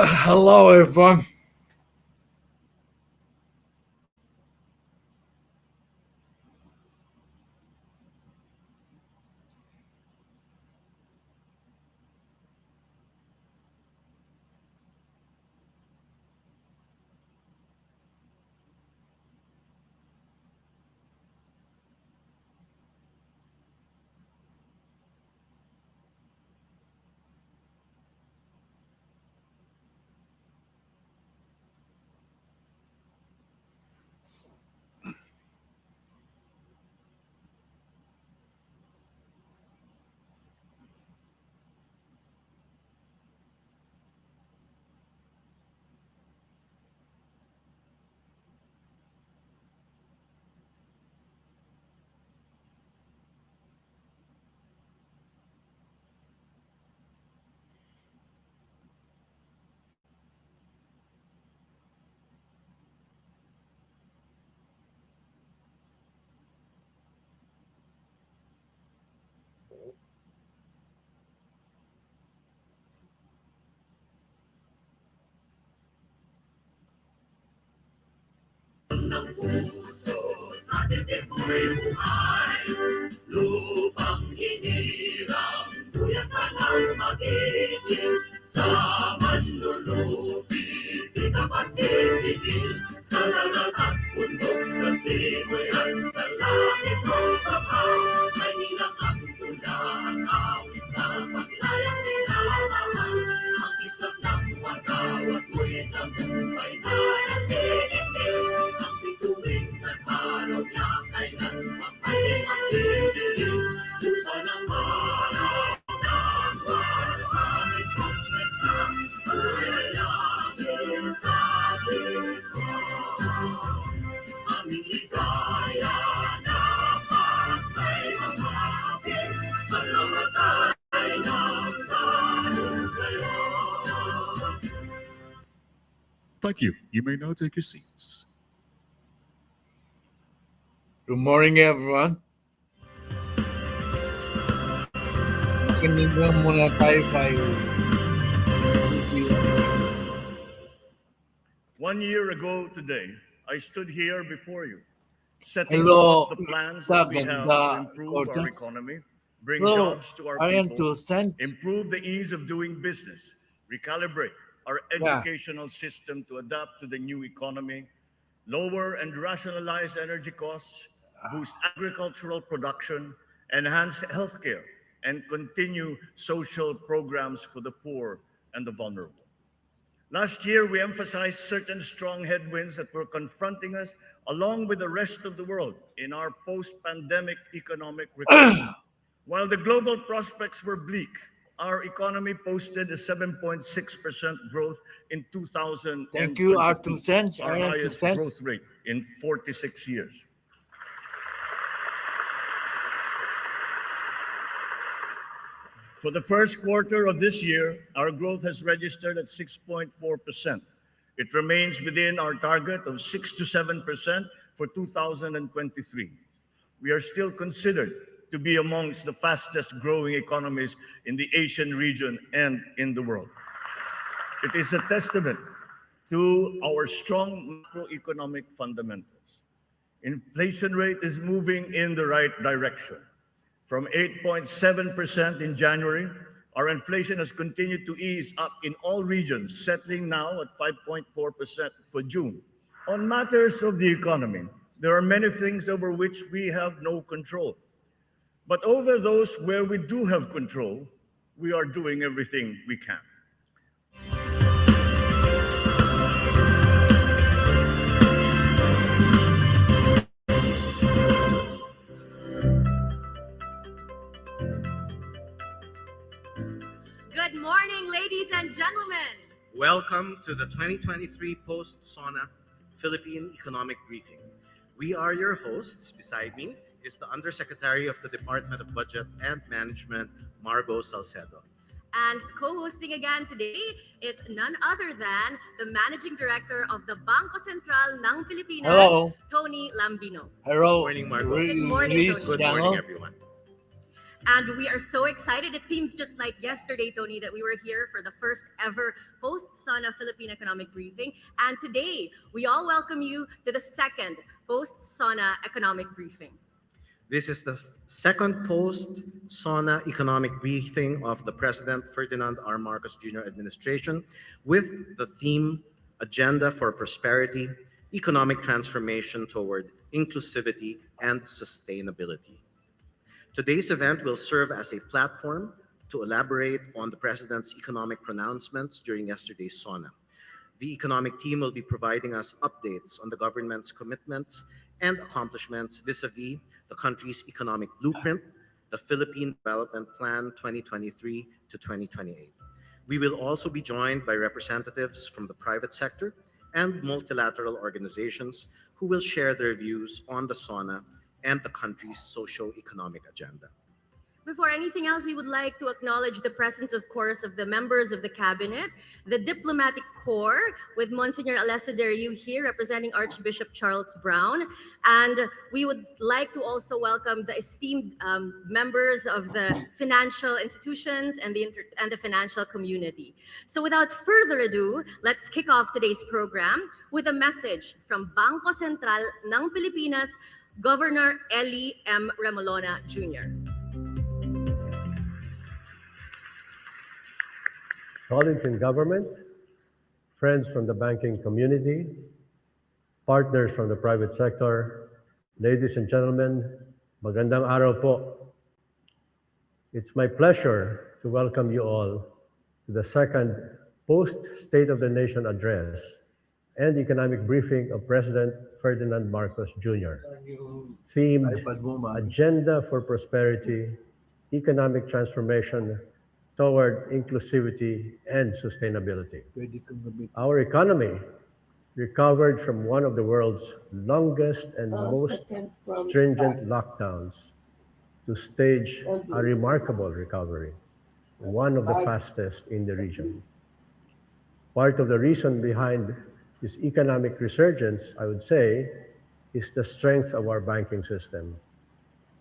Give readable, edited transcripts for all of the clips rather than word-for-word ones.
Hello, everyone. Ng puso sa titik mo'y buhay. Lupang hinirang, tuyat ka ng magiging. Sa manlulupi, di ka pasisilil. Sa lagat at bundok, sa simoy at sa langit mo babaw. May nilang ang tula at awit sa paglayang nilawahan. Ang isang ng magawat mo'y tagumpay na nagtitigil. Ang bituin at araw niya kailanman ay magdidilim. Lupa ng araw ng waraming konsepta, layangin sa ating aming ligaya na parang may mga akin, panamatay ng dahil sa'yo. Thank you. You may now take your seats. Good morning, everyone. Makinig lang muna tayo kay 1 year ago today, I stood here before you, setting Hello, forth the plans that we have to Ganda improve our Cortez. economy, bring Hello, jobs to our Arian people, Tulsen. improve the ease of doing business, recalibrate our educational system to adapt to the new economy, lower and rationalize energy costs, boost agricultural production, enhance healthcare, and continue social programs for the poor and the vulnerable. Last year, we emphasized certain strong headwinds that were confronting us along with the rest of the world in our post-pandemic economic recovery. While the global prospects were bleak, our economy posted a 7.6% growth in 2022, Thank you, Arthur Sens. our Arian highest Tulsen. growth rate in 46 years. For the first quarter of this year, our growth has registered at 6.4%. It remains within our target of 6 to 7% for 2023. We are still considered to be amongst the fastest growing economies in the Asian region and in the world. It is a testament to our strong macroeconomic fundamentals. Inflation rate is moving in the right direction. From 8.7% in January, our inflation has continued to ease up in all regions, settling now at 5.4% for June. On matters of the economy, there are many things over which we have no control. But over those where we do have control, we are doing everything we can. Good morning, ladies and gentlemen. Welcome to the 2023 Post-Sona Philippine Economic Briefing. We are your hosts. Beside me is the Undersecretary of the Department of Budget and Management, Margo Salcedo. And co-hosting again today is none other than the Managing Director of the Bangko Sentral ng Pilipinas, Hello. Tony Lambino. Hello. Morning, Margo. Good morning, Release Tony. Good morning, channel. everyone. And we are so excited. It seems just like yesterday, Tony, that we were here for the first ever post-Sona Philippine Economic Briefing. And today, we all welcome you to the second post-Sona Economic Briefing. This is the second post-Sona economic briefing of the President Ferdinand R. Marcos Jr. administration with the theme Agenda for Prosperity, Economic Transformation Toward Inclusivity and Sustainability. Today's event will serve as a platform to elaborate on the President's economic pronouncements during yesterday's Sona. The economic team will be providing us updates on the government's commitments and accomplishments vis-a-vis the country's economic blueprint, the Philippine Development Plan 2023 to 2028. We will also be joined by representatives from the private sector and multilateral organizations who will share their views on the SONA and the country's socio-economic agenda. Before anything else, we would like to acknowledge the presence, of course, of the members of the cabinet, the diplomatic corps, with Monsignor Alessio Deriu here representing Archbishop Charles Brown. And we would like to also welcome the esteemed members of the financial institutions and the financial community. So without further ado, let's kick off today's program with a message from Bangko Sentral ng Pilipinas, Governor Eli M. Remolona Jr. Colleagues in government, friends from the banking community, partners from the private sector, ladies and gentlemen, magandang araw po. It's my pleasure to welcome you all to the second post-State of the Nation address and economic briefing of President Ferdinand Marcos Jr., themed Agenda for Prosperity, Economic Transformation Toward Inclusivity and Sustainability. Our economy recovered from one of the world's longest and most stringent lockdowns to stage a remarkable recovery, one of the fastest in the region. Part of the reason behind this economic resurgence, I would say, is the strength of our banking system.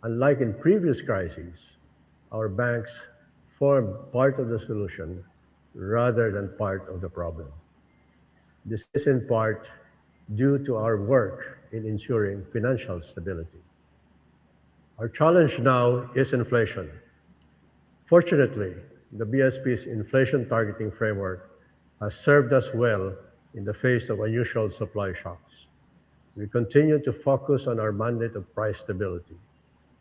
Unlike in previous crises, our banks formed part of the solution rather than part of the problem. This is in part due to our work in ensuring financial stability. Our challenge now is inflation. Fortunately, the BSP's inflation targeting framework has served us well in the face of unusual supply shocks. We continue to focus on our mandate of price stability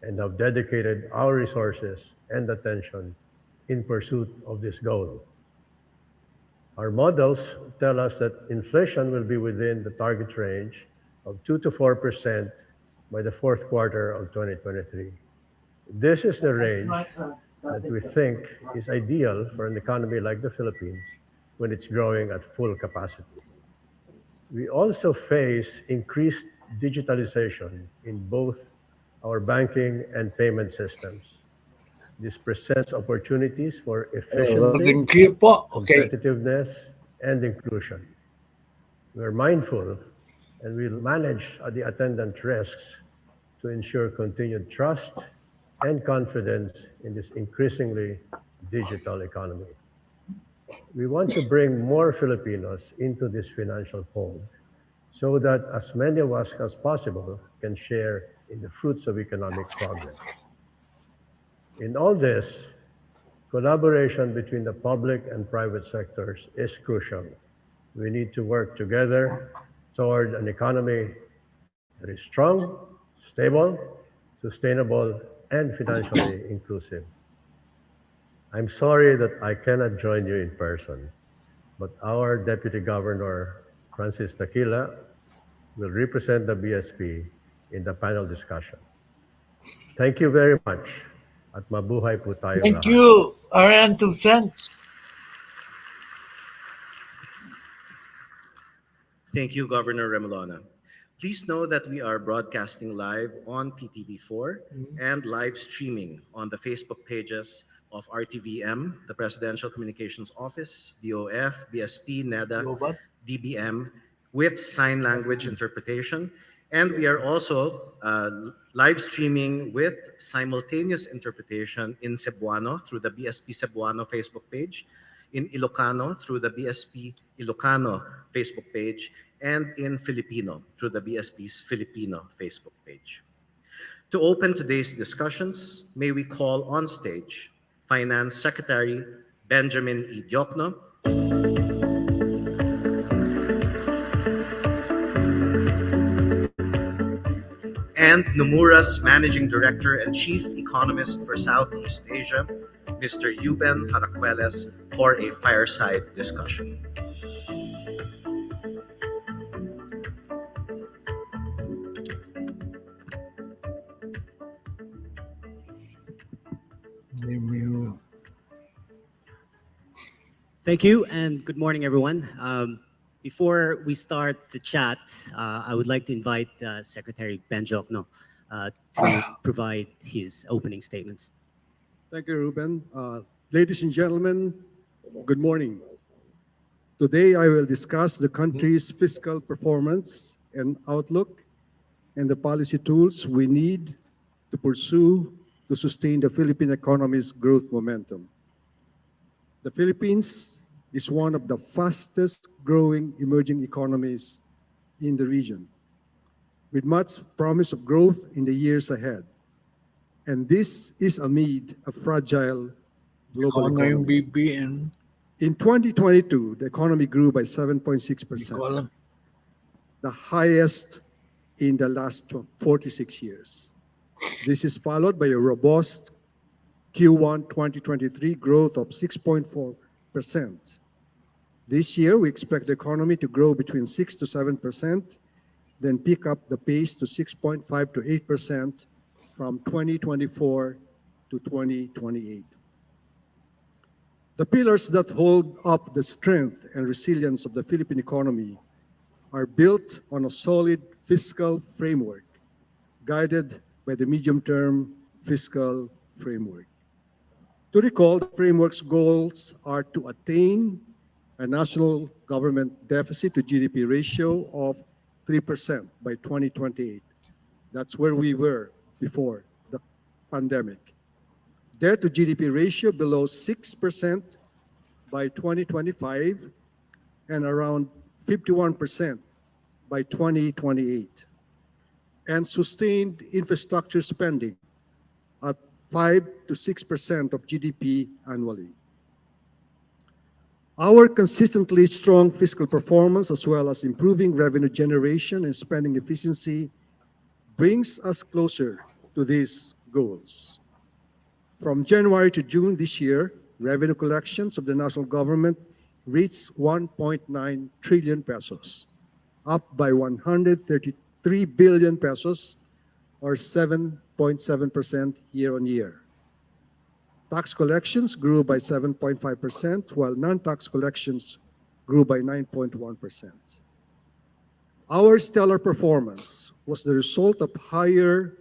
and have dedicated our resources and attention in pursuit of this goal. Our models tell us that inflation will be within the target range of 2 to 4% by the fourth quarter of 2023. This is the range that we think is ideal for an economy like the Philippines when it's growing at full capacity. We also face increased digitalization in both our banking and payment systems. This presents opportunities for efficiency, competitiveness, and inclusion. We are mindful and will manage the attendant risks to ensure continued trust and confidence in this increasingly digital economy. We want to bring more Filipinos into this financial fold so that as many of us as possible can share in the fruits of economic progress. In all this, collaboration between the public and private sectors is crucial. We need to work together toward an economy that is strong, stable, sustainable, and financially inclusive. I'm sorry that I cannot join you in person, but our Deputy Governor, Francis Tequila, will represent the BSP in the panel discussion. Thank you very much. At mabuhay po tayo Thank lahat. you, Ariane 2 cents. Thank you, Governor Remolona. Please know that we are broadcasting live on PTV4 and live streaming on the Facebook pages of RTVM, the Presidential Communications Office, DOF, BSP, NEDA, DBM, with sign language interpretation, And we are also live streaming with simultaneous interpretation in Cebuano through the BSP Cebuano Facebook page, in Ilocano through the BSP Ilocano Facebook page, and in Filipino through the BSP's Filipino Facebook page. To open today's discussions, may we call on stage Finance Secretary Benjamin E. Diokno, and Nomura's Managing Director and Chief Economist for Southeast Asia, Mr. Yuben Paracueles, for a fireside discussion. Thank you, and good morning, everyone. Before we start the chat, I would like to invite Secretary Ben Diokno to provide his opening statements. Thank you, Ruben. Ladies and gentlemen, good morning. Today, I will discuss the country's fiscal performance and outlook and the policy tools we need to pursue to sustain the Philippine economy's growth momentum. The Philippines is one of the fastest growing emerging economies in the region, with much promise of growth in the years ahead. And this is amid a fragile global economy. BBM. In 2022, the economy grew by 7.6%, the highest in the last 46 years. This is followed by a robust Q1 2023 growth of 6.4%. This year, we expect the economy to grow between 6 to 7%, then pick up the pace to 6.5 to 8% from 2024 to 2028. The pillars that hold up the strength and resilience of the Philippine economy are built on a solid fiscal framework, guided by the medium-term fiscal framework. To recall, the framework's goals are to attain a national government deficit to GDP ratio of 3% by 2028. That's where we were before the pandemic. Debt to GDP ratio below 6% by 2025 and around 51% by 2028. And sustained infrastructure spending at 5 to 6% of GDP annually. Our consistently strong fiscal performance, as well as improving revenue generation and spending efficiency, brings us closer to these goals. From January to June this year, revenue collections of the national government reached 1.9 trillion pesos, up by 133 billion pesos, or 7.7% year-on-year. Tax collections grew by 7.5%, while non-tax collections grew by 9.1%. Our stellar performance was the result of higher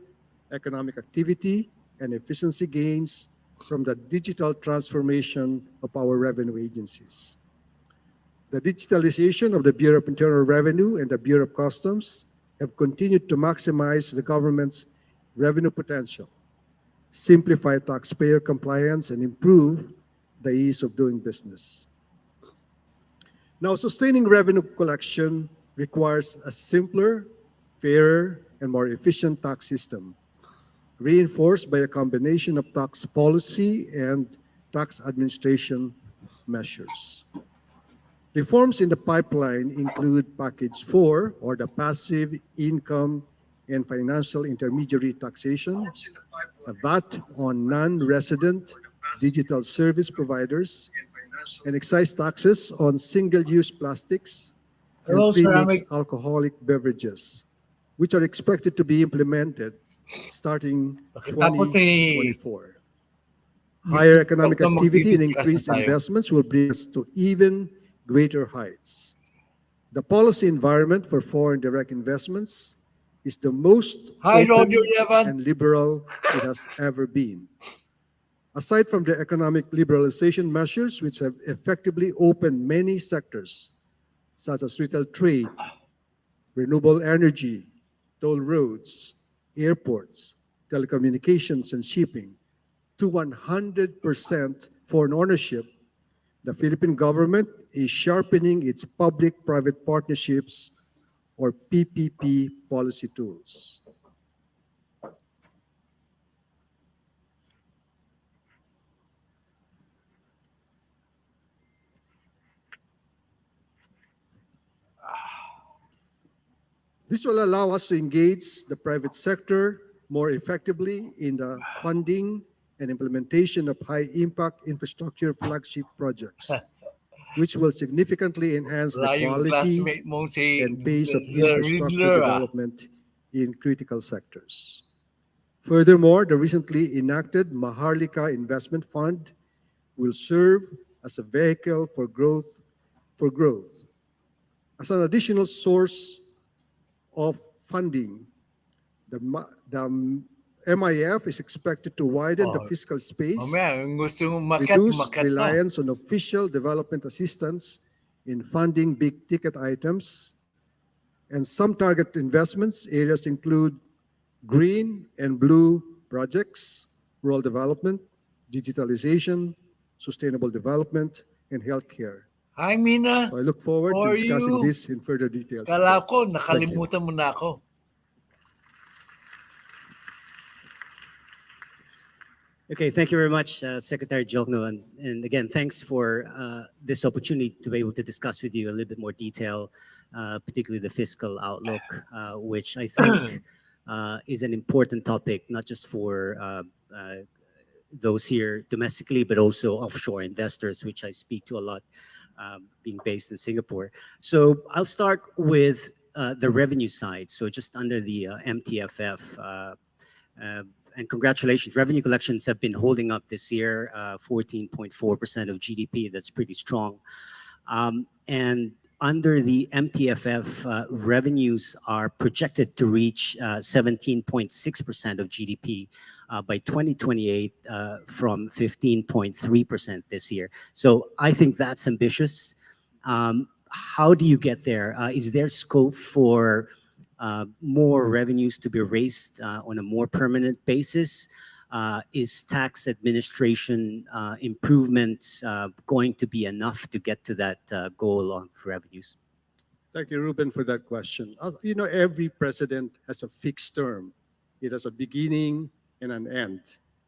economic activity and efficiency gains from the digital transformation of our revenue agencies. The digitalization of the Bureau of Internal Revenue and the Bureau of Customs have continued to maximize the government's revenue potential, simplify taxpayer compliance, and improve the ease of doing business. Now, sustaining revenue collection requires a simpler, fairer, and more efficient tax system, reinforced by a combination of tax policy and tax administration measures. Reforms in the pipeline include Package 4, or the Passive Income and Financial Intermediary Taxation, a VAT on non-resident digital service providers, and excise taxes on single-use plastics and pre-mixed alcoholic beverages, which are expected to be implemented starting 2024. Higher economic activity and increased investments will bring us to even greater heights. The policy environment for foreign direct investments is the most open and liberal it has ever been. Aside from the economic liberalization measures, which have effectively opened many sectors, such as retail trade, renewable energy, toll roads, airports, telecommunications, and shipping to 100% foreign ownership, the Philippine government is sharpening its public-private partnerships or PPP policy tools. This will allow us to engage the private sector more effectively in the funding and implementation of high-impact infrastructure flagship projects, which will significantly enhance the Wala yung quality classmate mong si and pace of Riddler, infrastructure development in critical sectors. Furthermore, the recently enacted Maharlika Investment Fund will serve as a vehicle for growth. As an additional source of funding, the MIF is expected to widen the Oh, fiscal space, Mamaya, kung gusto mong makat, reduce makat ka. reliance on official development assistance in funding big-ticket items, and some target investments areas include green and blue projects, rural development, digitalization, sustainable development, and healthcare. Hi, Mina. So I look forward How to are discussing you? this in further details. Kala today. ko, Thank you. nakalimutan mo na ako. Okay, thank you very much, Secretary Jokno. And again, thanks for this opportunity to be able to discuss with you a little bit more detail, particularly the fiscal outlook, which I think is an important topic, not just for those here domestically, but also offshore investors, which I speak to a lot, being based in Singapore. So I'll start with the revenue side. So just under the MTFF, and congratulations, revenue collections have been holding up this year, 14.4% of GDP. That's pretty strong. And under the MTFF, revenues are projected to reach 17.6% of GDP by 2028 from 15.3% this year. So I think that's ambitious. How do you get there? Is there scope for more revenues to be raised on a more permanent basis? Is tax administration improvements going to be enough to get to that goal of revenues? Thank you, Ruben, for that question. You know, every president has a fixed term. It has a beginning and an end.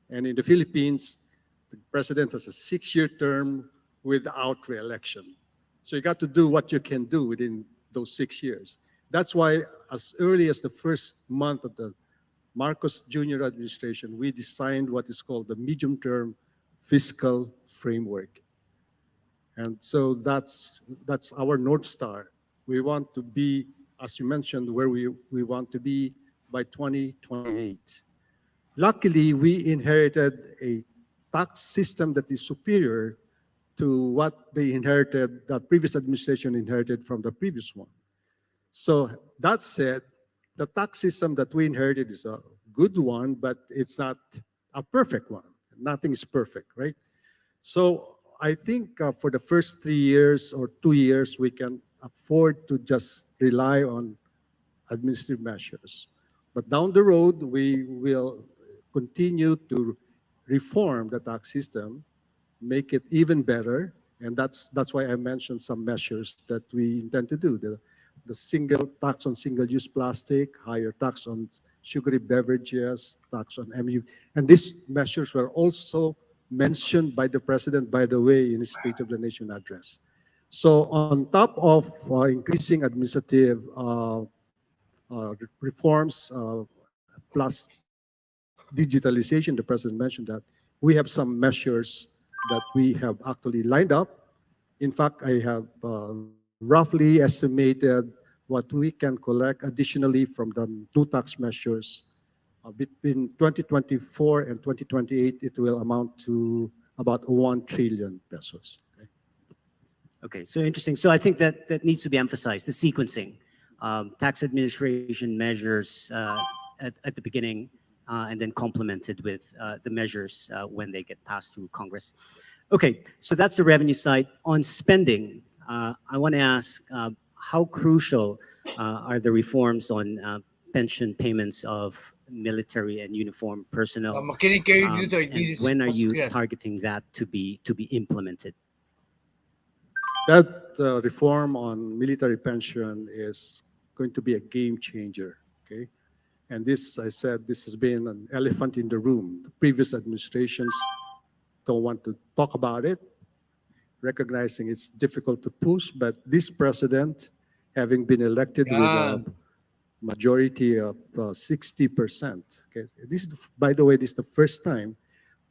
And in the Philippines, the president has a 6-year term without re-election. So you got to do what you can do within those 6 years. That's why as early as the first month of the Marcos Jr. administration, we designed what is called the medium-term fiscal framework. And so that's our North Star. We want to be, as you mentioned, where we want to be by 2028. Luckily, we inherited a tax system that is superior to what they inherited, the previous administration inherited from the previous one. So that said, the tax system that we inherited is a good one, but it's not a perfect one. Nothing is perfect, right? So I think for the first 3 years or 2 years, we can afford to just rely on administrative measures. But down the road, we will continue to reform the tax system, make it even better, and that's why I mentioned some measures that we intend to do. The single tax on single-use plastic, higher tax on sugary beverages, tax on MU. And these measures were also mentioned by the President, by the way, in his State of the Nation address. So on top of increasing administrative reforms, plus digitalization, the President mentioned that, we have some measures that we have actually lined up. In fact, I have roughly estimated what we can collect additionally from the new tax measures. Between 2024 and 2028, it will amount to about 1 trillion pesos. Okay, so interesting. So I think that needs to be emphasized, the sequencing. Tax administration measures at the beginning and then complemented with the measures when they get passed through Congress. Okay, so that's the revenue side. On spending, I want to ask, how crucial are the reforms on pension payments of military and uniformed personnel? Makinig kayo dito. And when are you targeting that to be implemented? That reform on military pension is going to be a game changer, okay? And this, I said, this has been an elephant in the room. The previous administrations don't want to talk about it, recognizing it's difficult to push, but this president, having been elected with a majority of 60%, okay? This is, by the way, this is the first time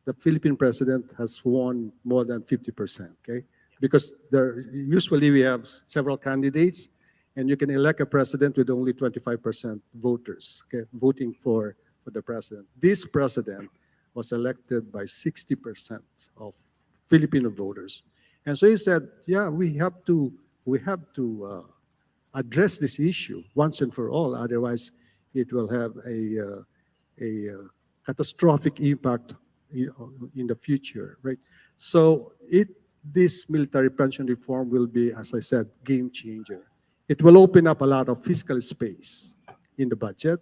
the Philippine president has won more than 50%, okay? Because usually we have several candidates, and you can elect a president with only 25% voters, okay, voting for the president. This president was elected by 60% of Filipino voters. And so he said, yeah, we have to address this issue once and for all. Otherwise, it will have a catastrophic impact in the future, right? So this military pension reform will be, as I said, game changer. It will open up a lot of fiscal space in the budget.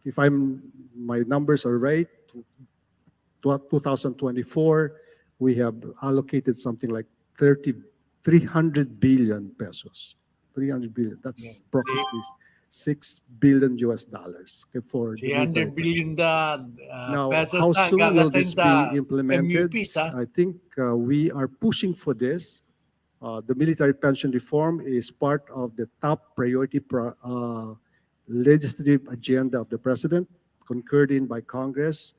If my numbers are right, 2024, we have allocated something like 300 billion pesos. 300 billion, that's approximately $6 billion okay, for the military 300 billion Now, pesos how na soon will this be gagasin implemented? MUPs, ha? I think we are pushing for this. The military pension reform is part of the top priority legislative agenda of the president, concurred in by Congress,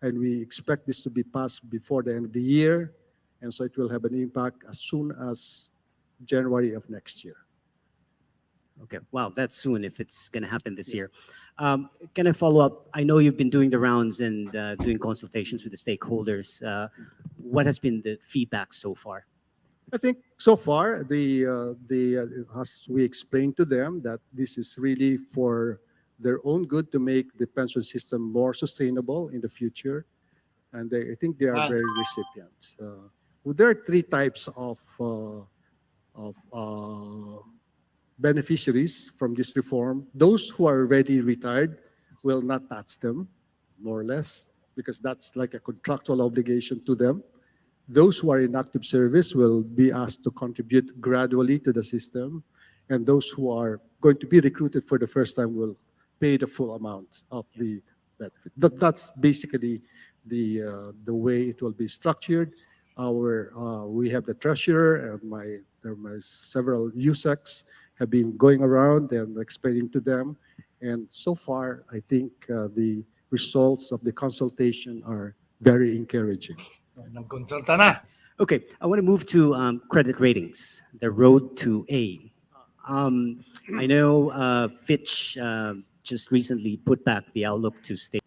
and we expect this to be passed before the end of the year, and so it will have an impact as soon as January of next year. Okay, wow, that's soon if it's going to happen this year. Can I follow up? I know you've been doing the rounds and doing consultations with the stakeholders. What has been the feedback so far? I think so far, as we explained to them, that this is really for their own good to make the pension system more sustainable in the future, and I think they are very recipient. There are three types of beneficiaries from this reform. Those who are already retired will not touch them, more or less, because that's like a contractual obligation to them. Those who are in active service will be asked to contribute gradually to the system, and those who are going to be recruited for the first time will pay the full amount of the benefit. That's basically the way it will be structured. We have the treasurer and my several USECs have been going around and explaining to them, and so far I think the results of the consultation are very encouraging. Nagkonsulta na. Okay, I want to move to credit ratings, the road to A. I know Fitch just recently put back the outlook to stay.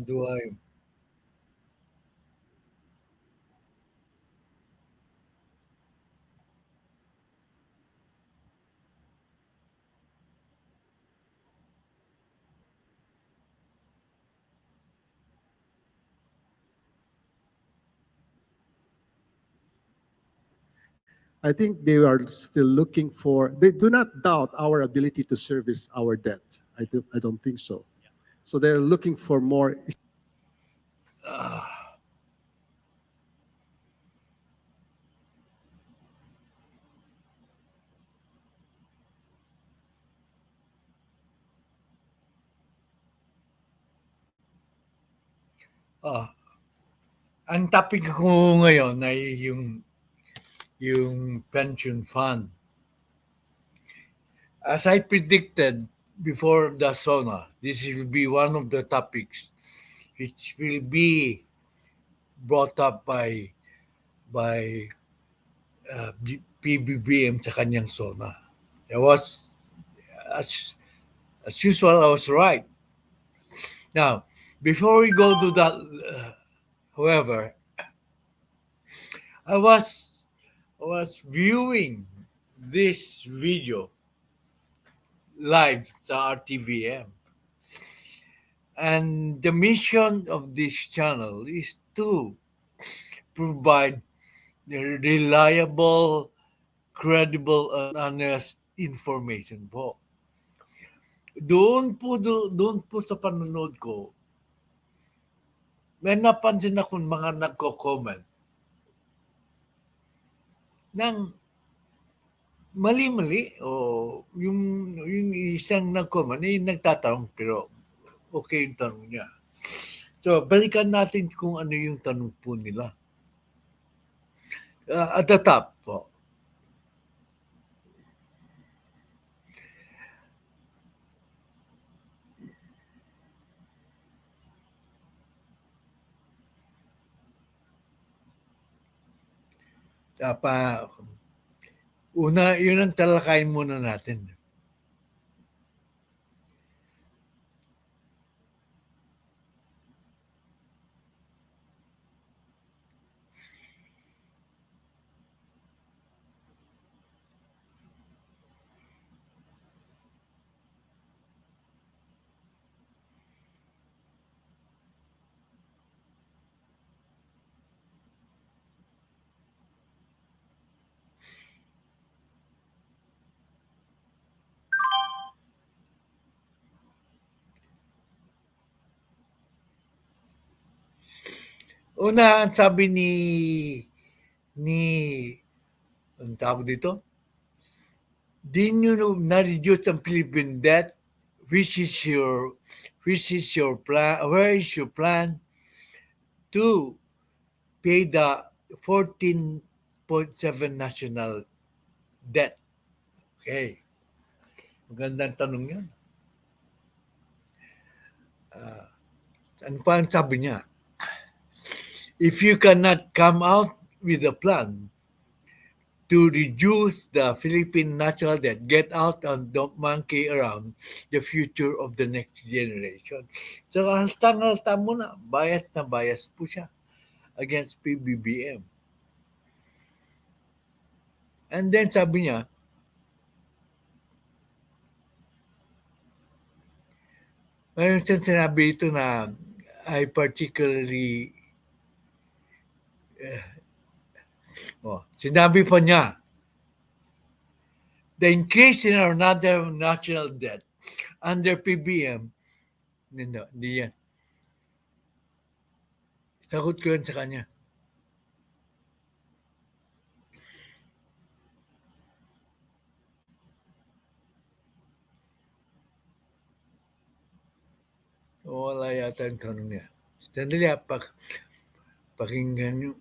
Do I? I think they are still looking for, they do not doubt our ability to service our debt. I don't think so. So they're looking for more. Ang topic ko ngayon ay yung pension fund. As I predicted before the Sona, this will be one of the topics which will be brought up by PBBM sa kanyang Sona. I was, as usual, I was right. Now, before we go to that, however, I was viewing this video live sa RTVM. And the mission of this channel is to provide reliable, credible, and honest information po. Doon po sa panonood ko, may napansin akong mga nagko-comment ng mali-mali o yung isang nag-comment nagtatanong pero okay yung tanong niya. So, balikan natin kung ano yung tanong po nila. At the top po. Una, yun ang talakayin muna natin. Una, ang sabi ni ang tawag dito? Di nyo na-reduce ang Philippine debt, which is your plan, where is your plan to pay the 14.7 national debt? Okay. Magandang tanong yan. Ano pa ang sabi niya? If you cannot come out with a plan to reduce the Philippine national debt, get out and don't monkey around the future of the next generation. So, haltang-halta mo na bias po siya against PBBM. And then sabi niya, mayroon siyang sinabi ito na I particularly sinabi pa niya, the increase in our national debt under PBM, hindi yan. Sagot ko yan sa kanya. Wala yata ang tanong niya. Sandali, pakinggan nyo.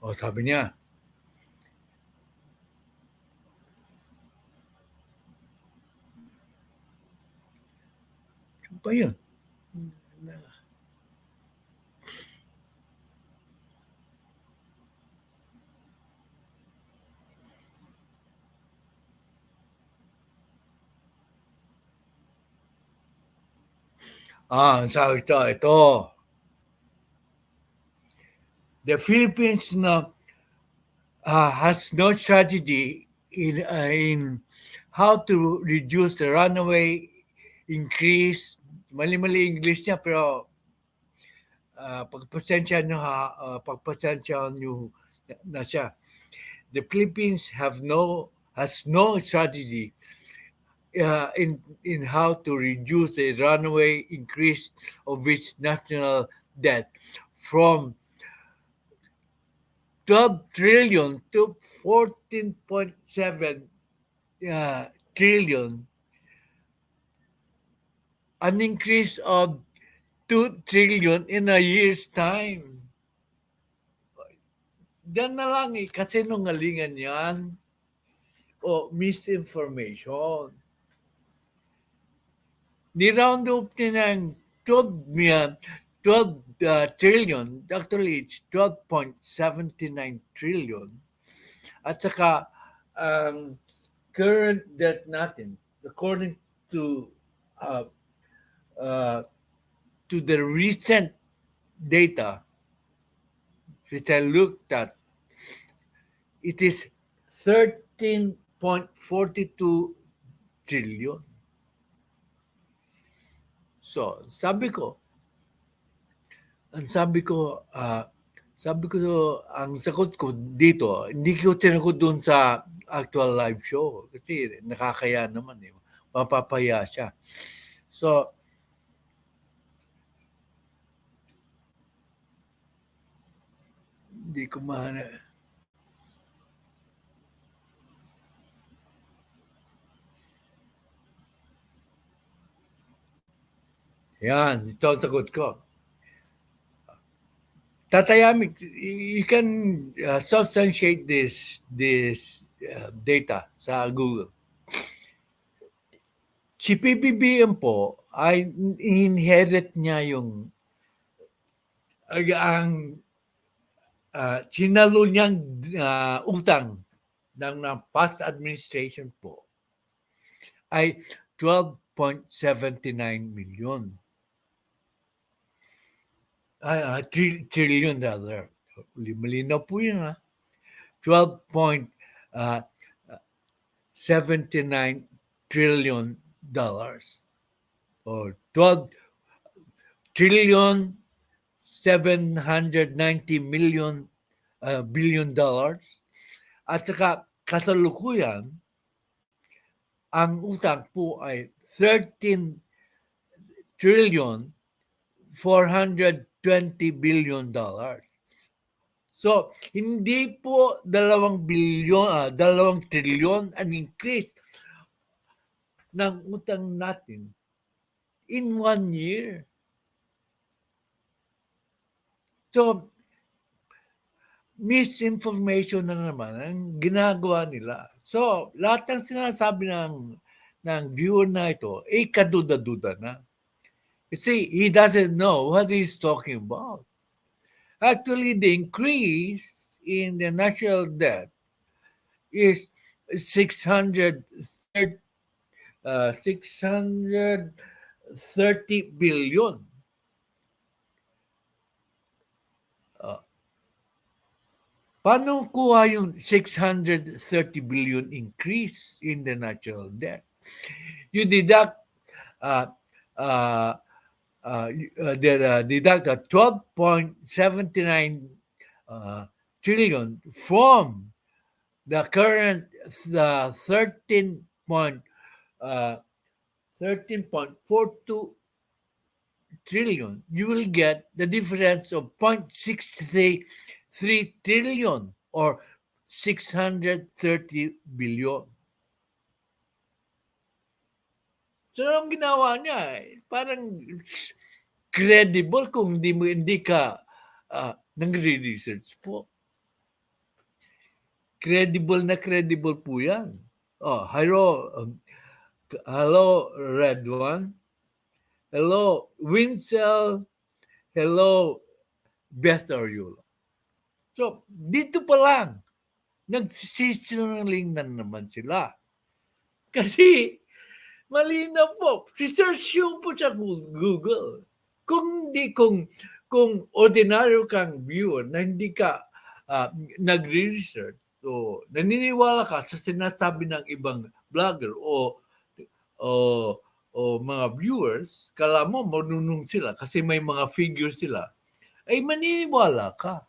Sabi niya, ano ba yun? Sabi ito. The Philippines has no strategy in how to reduce the runaway increase. Mali-mali English niya pero pagpasensya nyo na siya. The Philippines has no strategy in how to reduce the runaway increase of its national debt from 12 trillion to 14.7 trillion, an increase of 2 trillion in a year's time. Diyan na lang kasinungalingan yan. o misinformation. Ni-round up niya ng 12 trillion, actually it's 12.79 trillion. At saka ang current debt natin, according to uh, the recent data which I looked at, it is 13.42 trillion. So, sabi ko, ang sagot ko dito, hindi ko tinagot doon sa actual live show kasi nakakaya naman eh. Mapapaya siya. So, hindi ko Yan, ito ang sagot ko. Tatayamik, you can substantiate this data sa Google. Si PBBM po ay inherit niya yung ang sinalo niyang utang ng past administration po ay 12.79 million. Trillion rather. Malinaw po yun 12.79 trillion dollars or 12 trillion 790 million billion dollars. At saka kasalukuyan ang utang po ay 13 trillion 420 billion dollars. So, hindi po 2 trillion ang increase ng utang natin in 1 year. So, misinformation na naman ang ginagawa nila. So, lahat ng sinasabi ng viewer na ito, kaduda-duda na. You see, he doesn't know what he's talking about. Actually, the increase in the national debt is 630 billion. Paano kuha yung 630 billion increase in the national debt? You deduct deduct 12.79 trillion from the current 13.42 trillion, you will get the difference of 0.63 trillion or 630 billion. So, ang ginawa niya, parang credible kung hindi ka nagre-research po. Credible po yan. Hello, Red One. Hello, Winsel. Hello, Beth Ariolo. So, dito pa lang, nagsisinungaling na naman sila. Kasi, malinaw po. Si-search yung po sa Google. Kung ordinaryo kang viewer na hindi ka nagre-research, so naniniwala ka sa sinasabi ng ibang vlogger o mga viewers, kala mo marunong sila kasi may mga figures sila, ay maniniwala ka.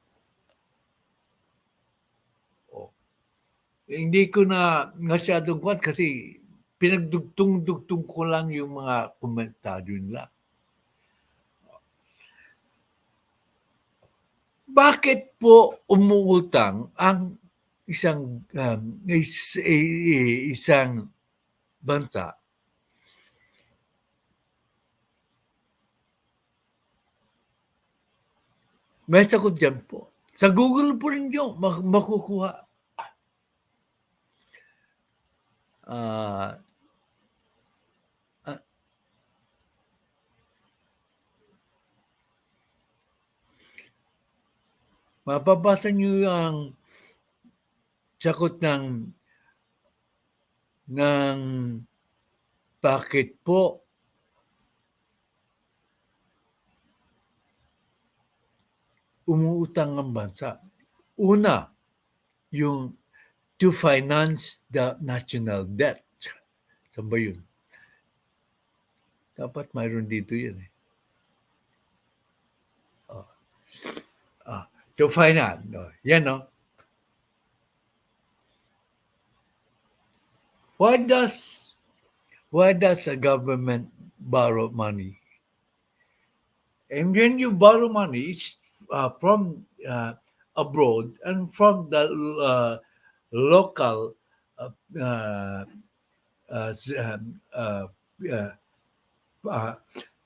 Hindi ko na masyadong kwat kasi pinagdugtong-dugtong ko lang yung mga komentaryo nila. Bakit po umuutang ang isang bansa? May sagot dyan po. Sa Google po rin nyo makukuha. uh, uh, mababasa niyo ang sagot ng bakit po umuutang ang bansa. Una, yung to finance the national debt. Saan ba yun? Dapat mayroon dito yun eh. To finance. Yan no? Why does a government borrow money? And when you borrow money, it's from abroad and from the local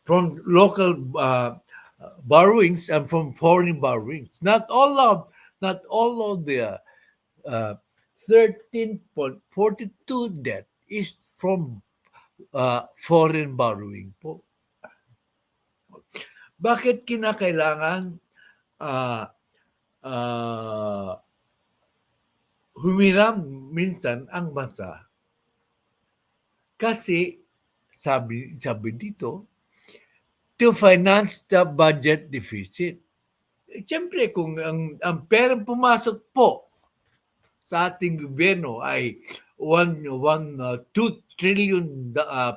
from local borrowings and from foreign borrowings. Not all of the 13.42 debt is from foreign borrowing po. Bakit kinakailangan humiram minsan ang bansa? Kasi sabi dito, to finance the budget deficit. Siyempre, kung ang perang pumasok po sa ating gobyerno ay 2 trillion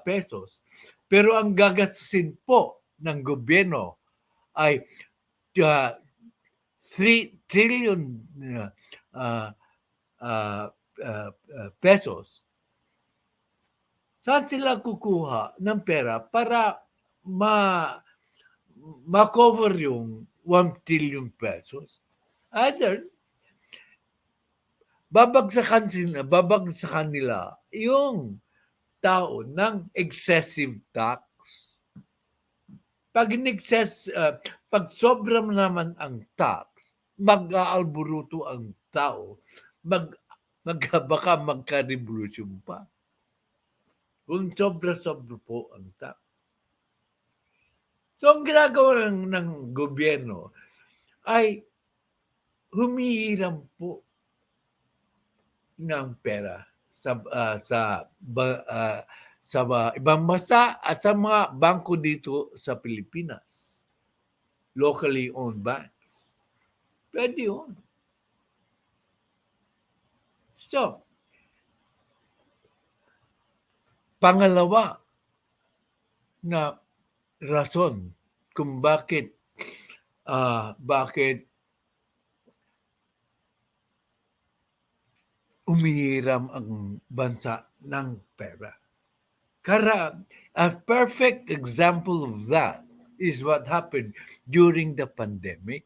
pesos, pero ang gagastusin po ng gobyerno ay 3 trillion pesos, saan sila kukuha ng pera para ma-cover yung 1 trillion pesos? Either babagsakan nila yung tao ng excessive tax. Pag sobra naman ang tax, mag-aalburuto ang tao, baka magka-revolution pa. Kung sobra-sobra po ang tax. So, ang ginagawa ng gobyerno ay humihiram po ng pera sa ibang bansa at sa mga bangko dito sa Pilipinas. Locally owned banks. Pwede yun. So, pangalawa na rason kung bakit umihiram ang bansa ng pera. A perfect example of that is what happened during the pandemic.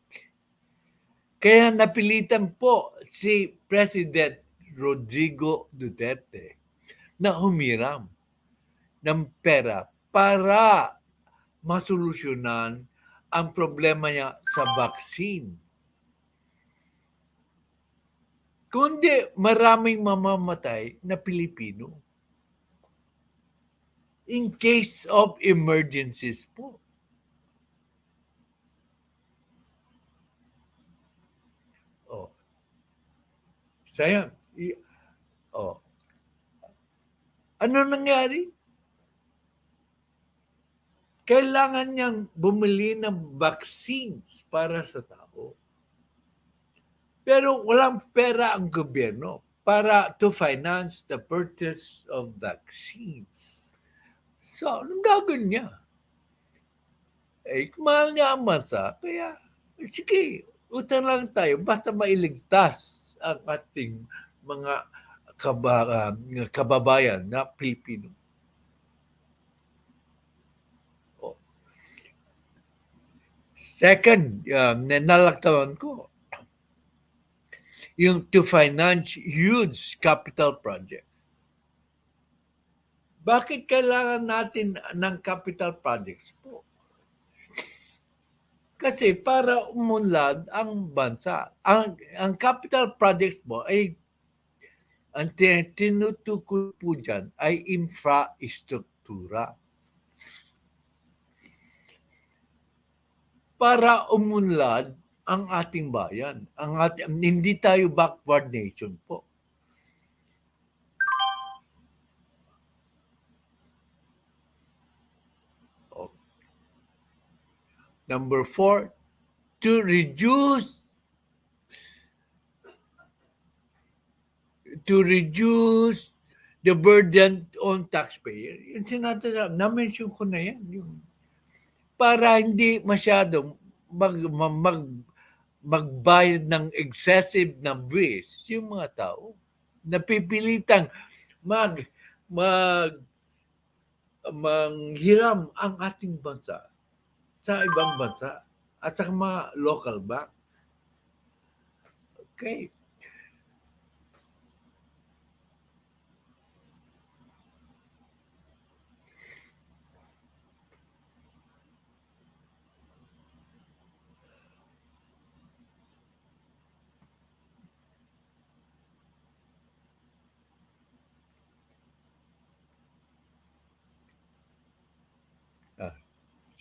Kaya napilitan po si President Rodrigo Duterte na humiram ng pera para masolusyonan ang problema niya sa vaccine. Kundi maraming mamamatay na Pilipino in case of emergencies po. Sayang. Ano nangyari? Kailangan niyang bumili ng vaccines para sa tao. Pero walang pera ang gobyerno para to finance the purchase of vaccines. So, anong gagawin niya? Mahal niya ang bansa, kaya sige, utang lang tayo basta mailigtas ang ating mga kababayan na Pilipino. Second, nalaktawan ko, yung to finance huge capital project. Bakit kailangan natin ng capital projects po? Kasi para umunlad ang bansa. Ang capital projects po ay ang tinutukoy po dyan ay infrastruktura. Para umunlad ang ating bayan. Hindi tayo backward nation po. Number 4, to reduce the burden on taxpayer. Yung sinasabi, na-mention ko na yan. Para hindi masyadong magbayad ng excessive na buwis yung mga tao. Napipilitang manghiram ang ating bansa sa ibang bansa at sa mga local bank. Okay.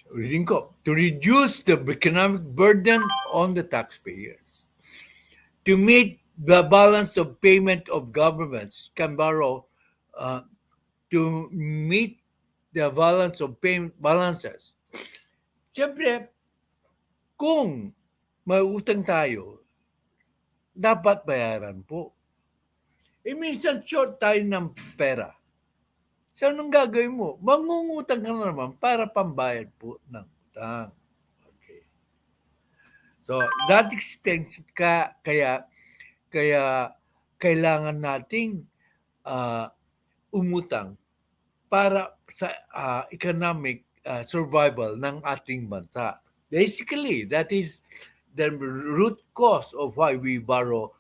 Reading ko, to reduce the economic burden on the taxpayers, to meet the balance of payment of governments can borrow, to meet the balance of payment balances. Siyempre, kung may utang tayo, dapat bayaran po. Minsan short tayo ng pera. So, anong gagawin mo? Mangungutang ka na naman para pambayad po ng utang. Okay. So, that explains kaya kailangan nating umutang para sa economic survival ng ating bansa. Basically, that is the root cause of why we borrow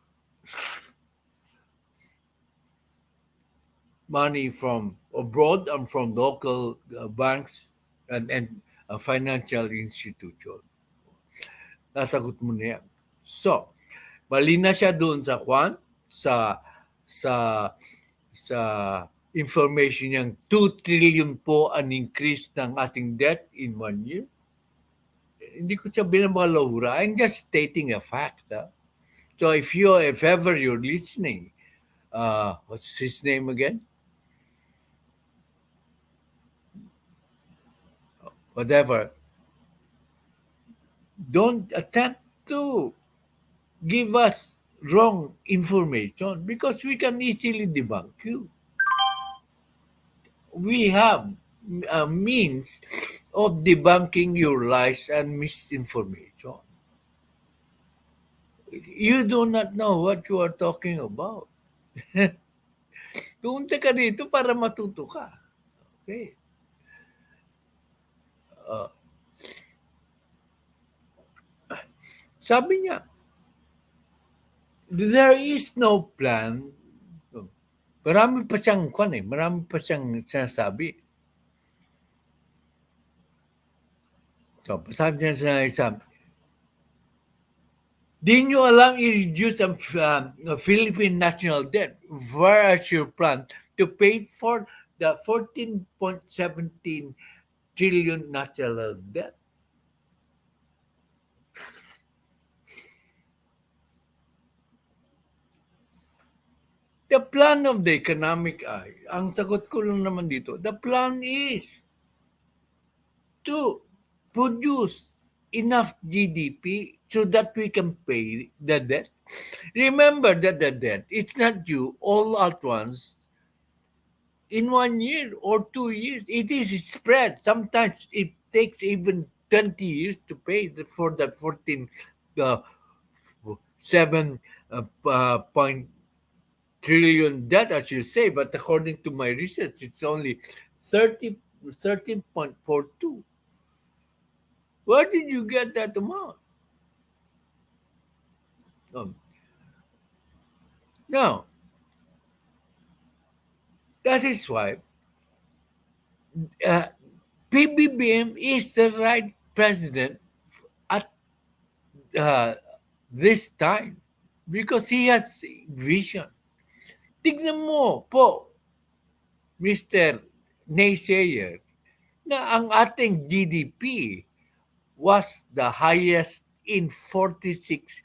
money from abroad and from local banks and financial institution. Nasagot mo na yan. So, mali na siya doon sa sa information niyang 2 trillion po ang increase ng ating debt in 1 year. Hindi ko siya binabalahura. I'm just stating a fact. So if ever you're listening, what's his name again? Whatever. Don't attempt to give us wrong information because we can easily debunk you. We have a means of debunking your lies and misinformation. You do not know what you are talking about. Pumunta ka dito para matuto ka. Okay. Sabi niya, there is no plan. Marami pa siyang sinasabi. So, sabi niya sa isang, di nyo alam i-reduce ang Philippine national debt. Where is your plan to pay for the 14.17 trillion national debt? The plan of the economic eye, ang sagot ko lang naman dito, the plan is to produce enough GDP so that we can pay the debt. Remember that the debt, it's not due all at once in 1 year or 2 years. It is spread. Sometimes it takes even 20 years to pay for the 7 point trillion debt, as you say, but according to my research, it's only 13.42. Where did you get that amount? Now, that is why PBBM is the right president at this time because he has vision. Tignan mo po, Mr. Naysayer, na ang ating GDP was the highest in 46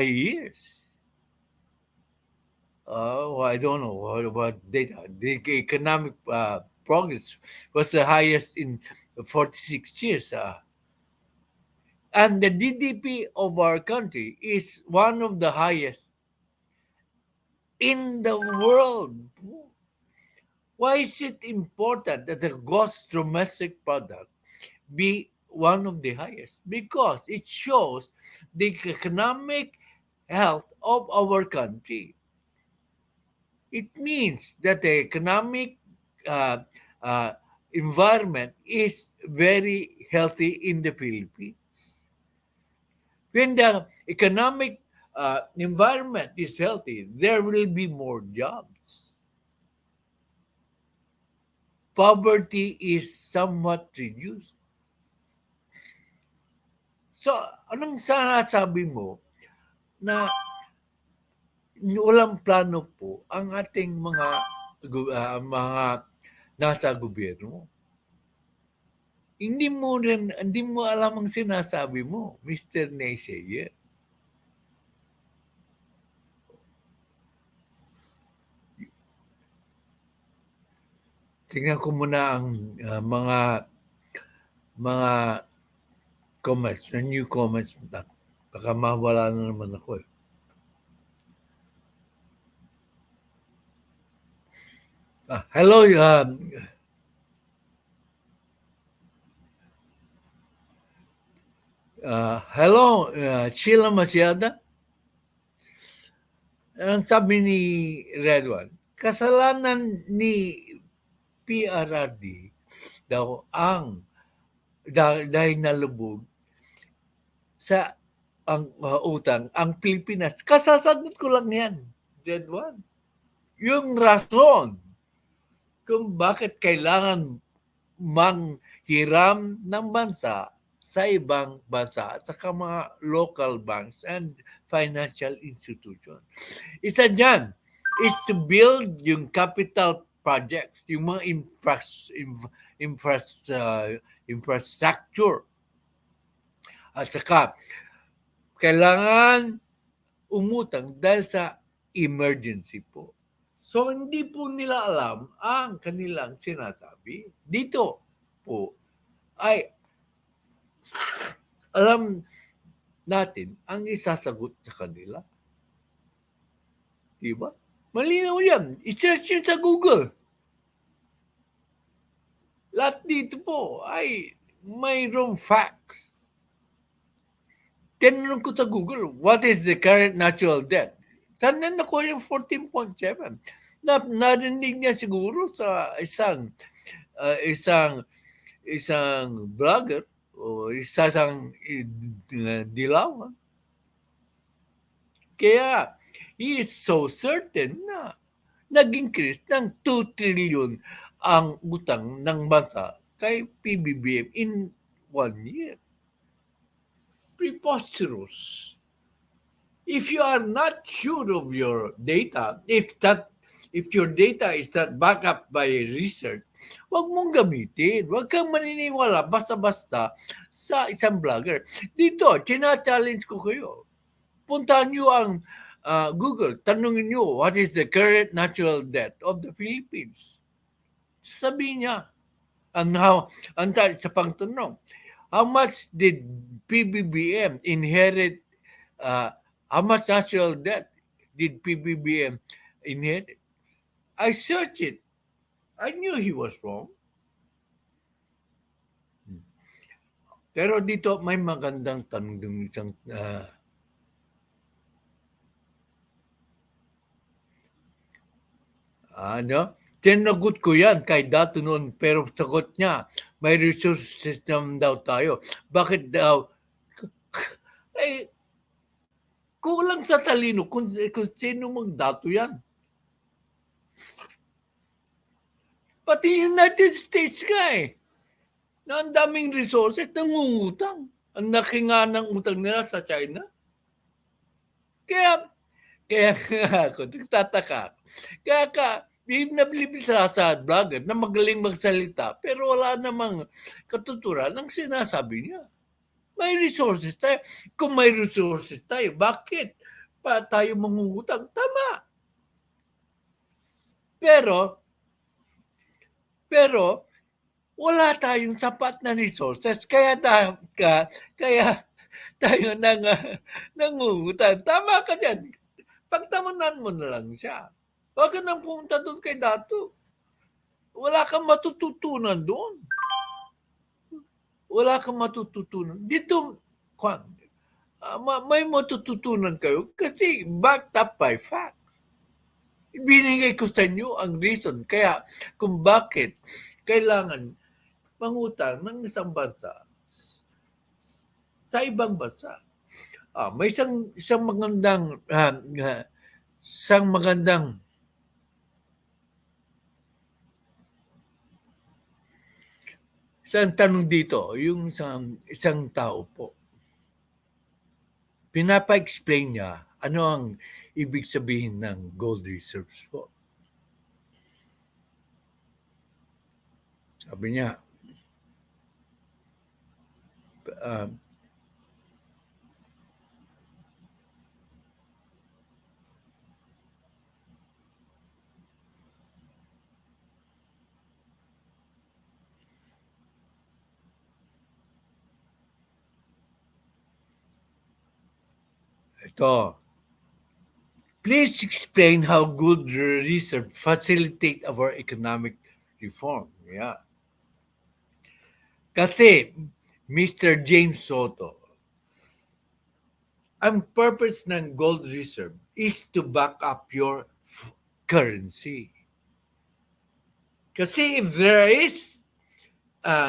years. I don't know what about data. The economic progress was the highest in 46 years. And the GDP of our country is one of the highest in the world. Why is it important that the gross domestic product be one of the highest? Because it shows the economic health of our country. It means that the economic uh, uh, environment is very healthy in the Philippines. When the economic environment is healthy, there will be more jobs. Poverty is somewhat reduced. So, anong sinasabi mo na walang plano po ang ating mga nasa gobyerno? Hindi mo alam ang sinasabi mo, Mr. Naysayer. Tingnan ko muna ang mga comments, na new comments na. Baka mawala na naman ako eh. Hello, hello, Sheila Masyada. Ang sabi ni Redwan, kasalanan ni PRRD daw dahil nalubog sa ang utang ang Pilipinas. Kasasagot ko lang yan, Redwan. Yung rason kung bakit kailangan manghiram ng bansa sa ibang bansa at saka mga local banks and financial institutions. Isa dyan is to build yung capital projects, yung mga infrastructure. At saka, kailangan umutang dahil sa emergency po. So, hindi po nila alam ang kanilang sinasabi. Dito po ay alam natin ang isasagot sa kanila. Diba? Malinaw yan. I-search yun sa Google. Lahat dito po ay mayroong facts. Tinanong ko sa Google, what is the current national debt? Saan ko yung 14.7? Narinig niya siguro sa isang vlogger o isang dilawan. Kaya he is so certain na nag-increase ng 2 trillion ang utang ng bansa kay PBBM in 1 year. Preposterous. If you are not sure of your data, if your data is not backed up by research, wag mong gamitin. Wag kang maniniwala basta-basta sa isang vlogger. Dito, china-challenge ko kayo. Puntahan nyo ang Google. Tanungin nyo, what is the current national debt of the Philippines? Sabihin niya. Sa pangtanong, how much did PBBM inherit? How much national debt did PBBM inherit? I searched it. I knew he was wrong. Pero dito may magandang tanong ng isang tinagot ko yan kay Dato noon, pero sagot niya, may resource system daw tayo. Bakit daw? Eh, kulang sa talino kung sino magdato yan. Pati United States ka na ang daming resources, nangungutang. Ang laki nga ng utang nila sa China. Kaya, Kaya nga ako nagtataka. Kaya nabilib sa vlogger na magaling magsalita pero wala namang katuturan ng sinasabi niya. May resources tayo. Kung may resources tayo, bakit pa tayo mangungutang? Tama. Pero wala tayong sapat na resources kaya tayo nangungutang. Tama ka diyan. Pagtamanan mo na lang siya. Huwag ka nang pumunta doon kay Dato. Wala kang matututunan doon. Wala kang matututunan. Dito, may matututunan kayo kasi backed up by fact. Ibinigay ko sa inyo ang reason kaya kung bakit kailangan mangutang ng isang bansa sa ibang bansa. May isang magandang isang tanong dito, yung isang tao po. Pinapa-explain niya ano ang ibig sabihin ng gold reserves po. Sabi niya, ito, please explain how gold reserve facilitate our economic reform. Yeah. Kasi, Mr. James Soto, ang purpose ng gold reserve is to back up your currency. Kasi if there is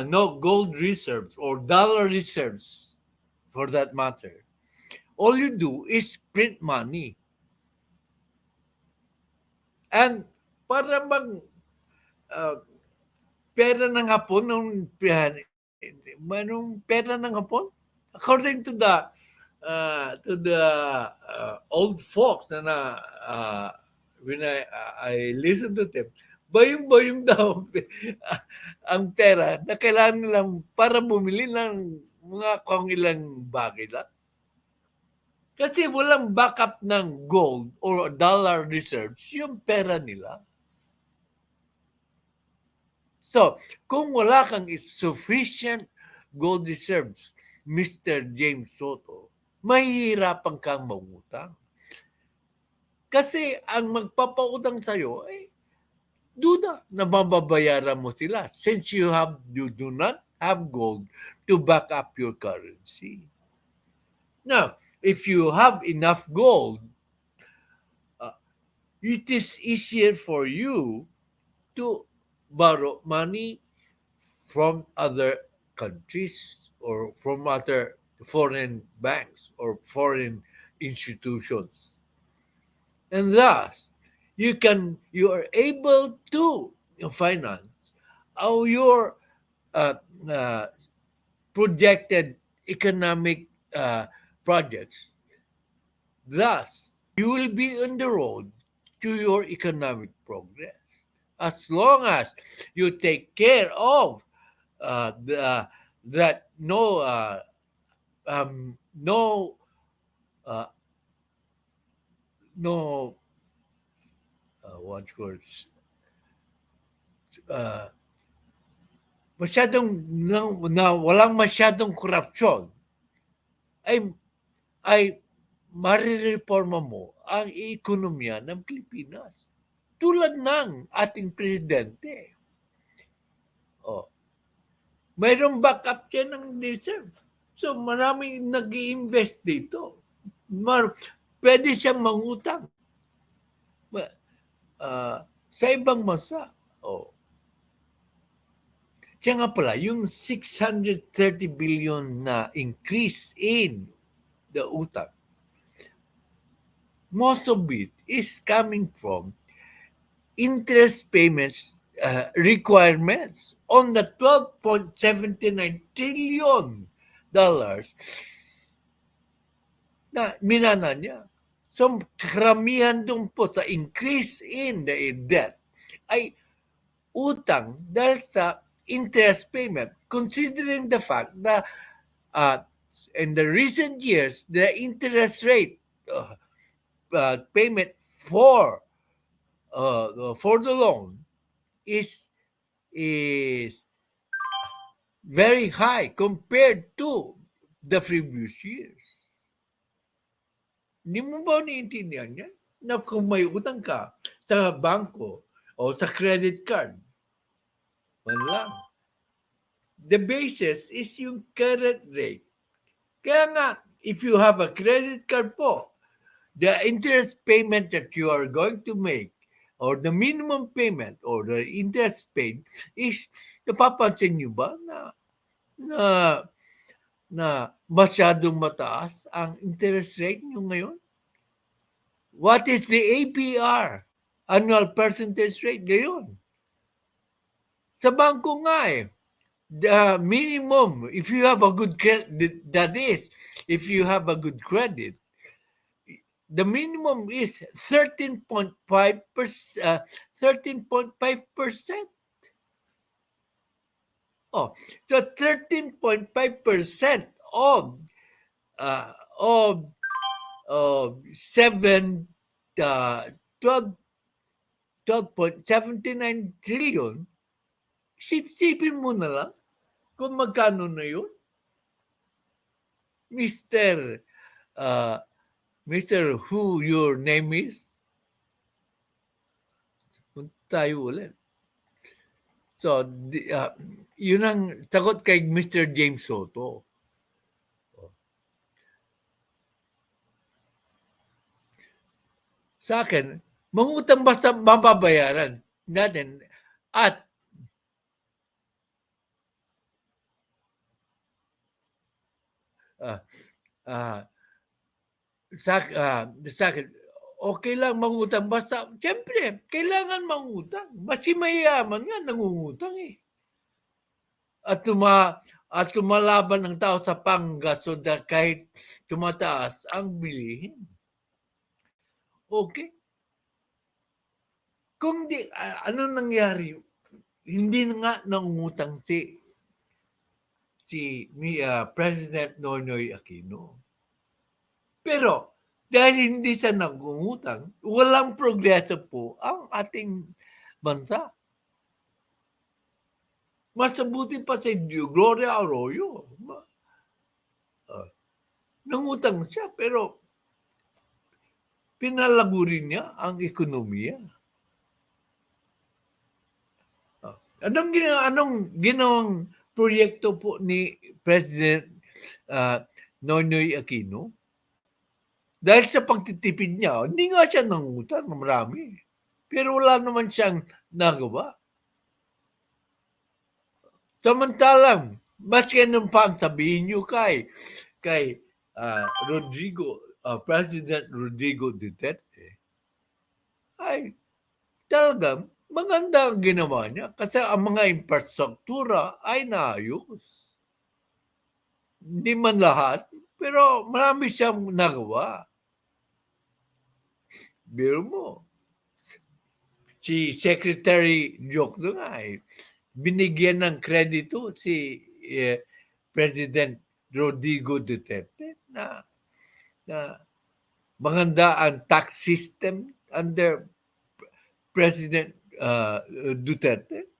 no gold reserves or dollar reserves, for that matter, all you do is print money. And para pera ng Hapon, nung pera ng Hapon, according to the old folks na when I listen to them, bayong-bayong daw ang pera na kailangan nilang para bumili ng mga kung ilang bagay lang. Kasi walang backup ng gold or dollar reserves yung pera nila. So, kung wala kang sufficient gold reserves, Mr. James Soto, mahihirapan kang mangutang. Kasi ang magpapautang sa'yo ay duda na mababayaran mo sila since you do not have gold to back up your currency. Now, if you have enough gold, it is easier for you to borrow money from other countries or from other foreign banks or foreign institutions. And thus, you are able to finance your projected economic projects. Thus, you will be on the road to your economic progress as long as you take care of that walang masyadong korupsyon ay marireforma mo ang ekonomiya ng Pilipinas. Tulad ng ating presidente. Mayroong backup yan ng reserve. So maraming nag-i-invest dito. Pwede siyang mangutang sa ibang bansa. Kaya nga pala, yung 630 billion na increase in the utang, most of it is coming from interest payments requirements on the $12.79 trillion na minana niya So, karamihan doon po sa increase in the debt ay utang dahil sa interest payment. Considering the fact that in the recent years, the interest rate payment for the loan is very high compared to the previous years. Hindi mo ba naiintindihan yan? Na kung may utang ka sa bangko o sa credit card, man lang. The basis is yung current rate. Kaya nga, if you have a credit card po, the interest payment that you are going to make or the minimum payment or the interest paid is, napapansin nyo ba na masyadong mataas ang interest rate nyo ngayon? What is the APR, annual percentage rate ngayon? Sa bangko nga the minimum, if you have a good credit, that is, if you have a good credit, the minimum is 13.5%. 13.5%. Oh, so 13.5% of 12.79 trillion, sipsipin mo na lang kung magkano na yun. Mr. Who your name is? Punta tayo ulit. So, yun ang sagot kay Mr. James Soto. Sa akin, mangutang basta mababayaran natin at sa akin, okay lang mangutang basta, siyempre, kailangan mangutang. Mas mayaman nga, nangungutang eh. At tumalaban ng tao sa panggaso kahit tumataas ang bilihin. Okay. Kung di, ano nangyari? Hindi na nga nangungutang si President Noynoy Aquino. Pero dahil hindi siya nangungutang, walang progreso po ang ating bansa. Mas mabuti pa sa Gloria Arroyo. Nangutang siya pero pinalago rin niya ang ekonomiya. Anong ginawang proyekto po ni President Noynoy Aquino? Dahil sa pagtitipid niya, hindi nga siya nangutang marami. Pero wala naman siyang nagawa. Samantalang, maski anong pang sabihin niyo kay President Rodrigo Duterte, ay talagang maganda ang ginawa niya kasi ang mga infrastruktura ay naayos. Hindi man lahat, pero marami siyang nagawa. Biro mo, si Secretary Jokno nga binigyan ng kredito si President Rodrigo Duterte na maganda ang tax system under President Duterte.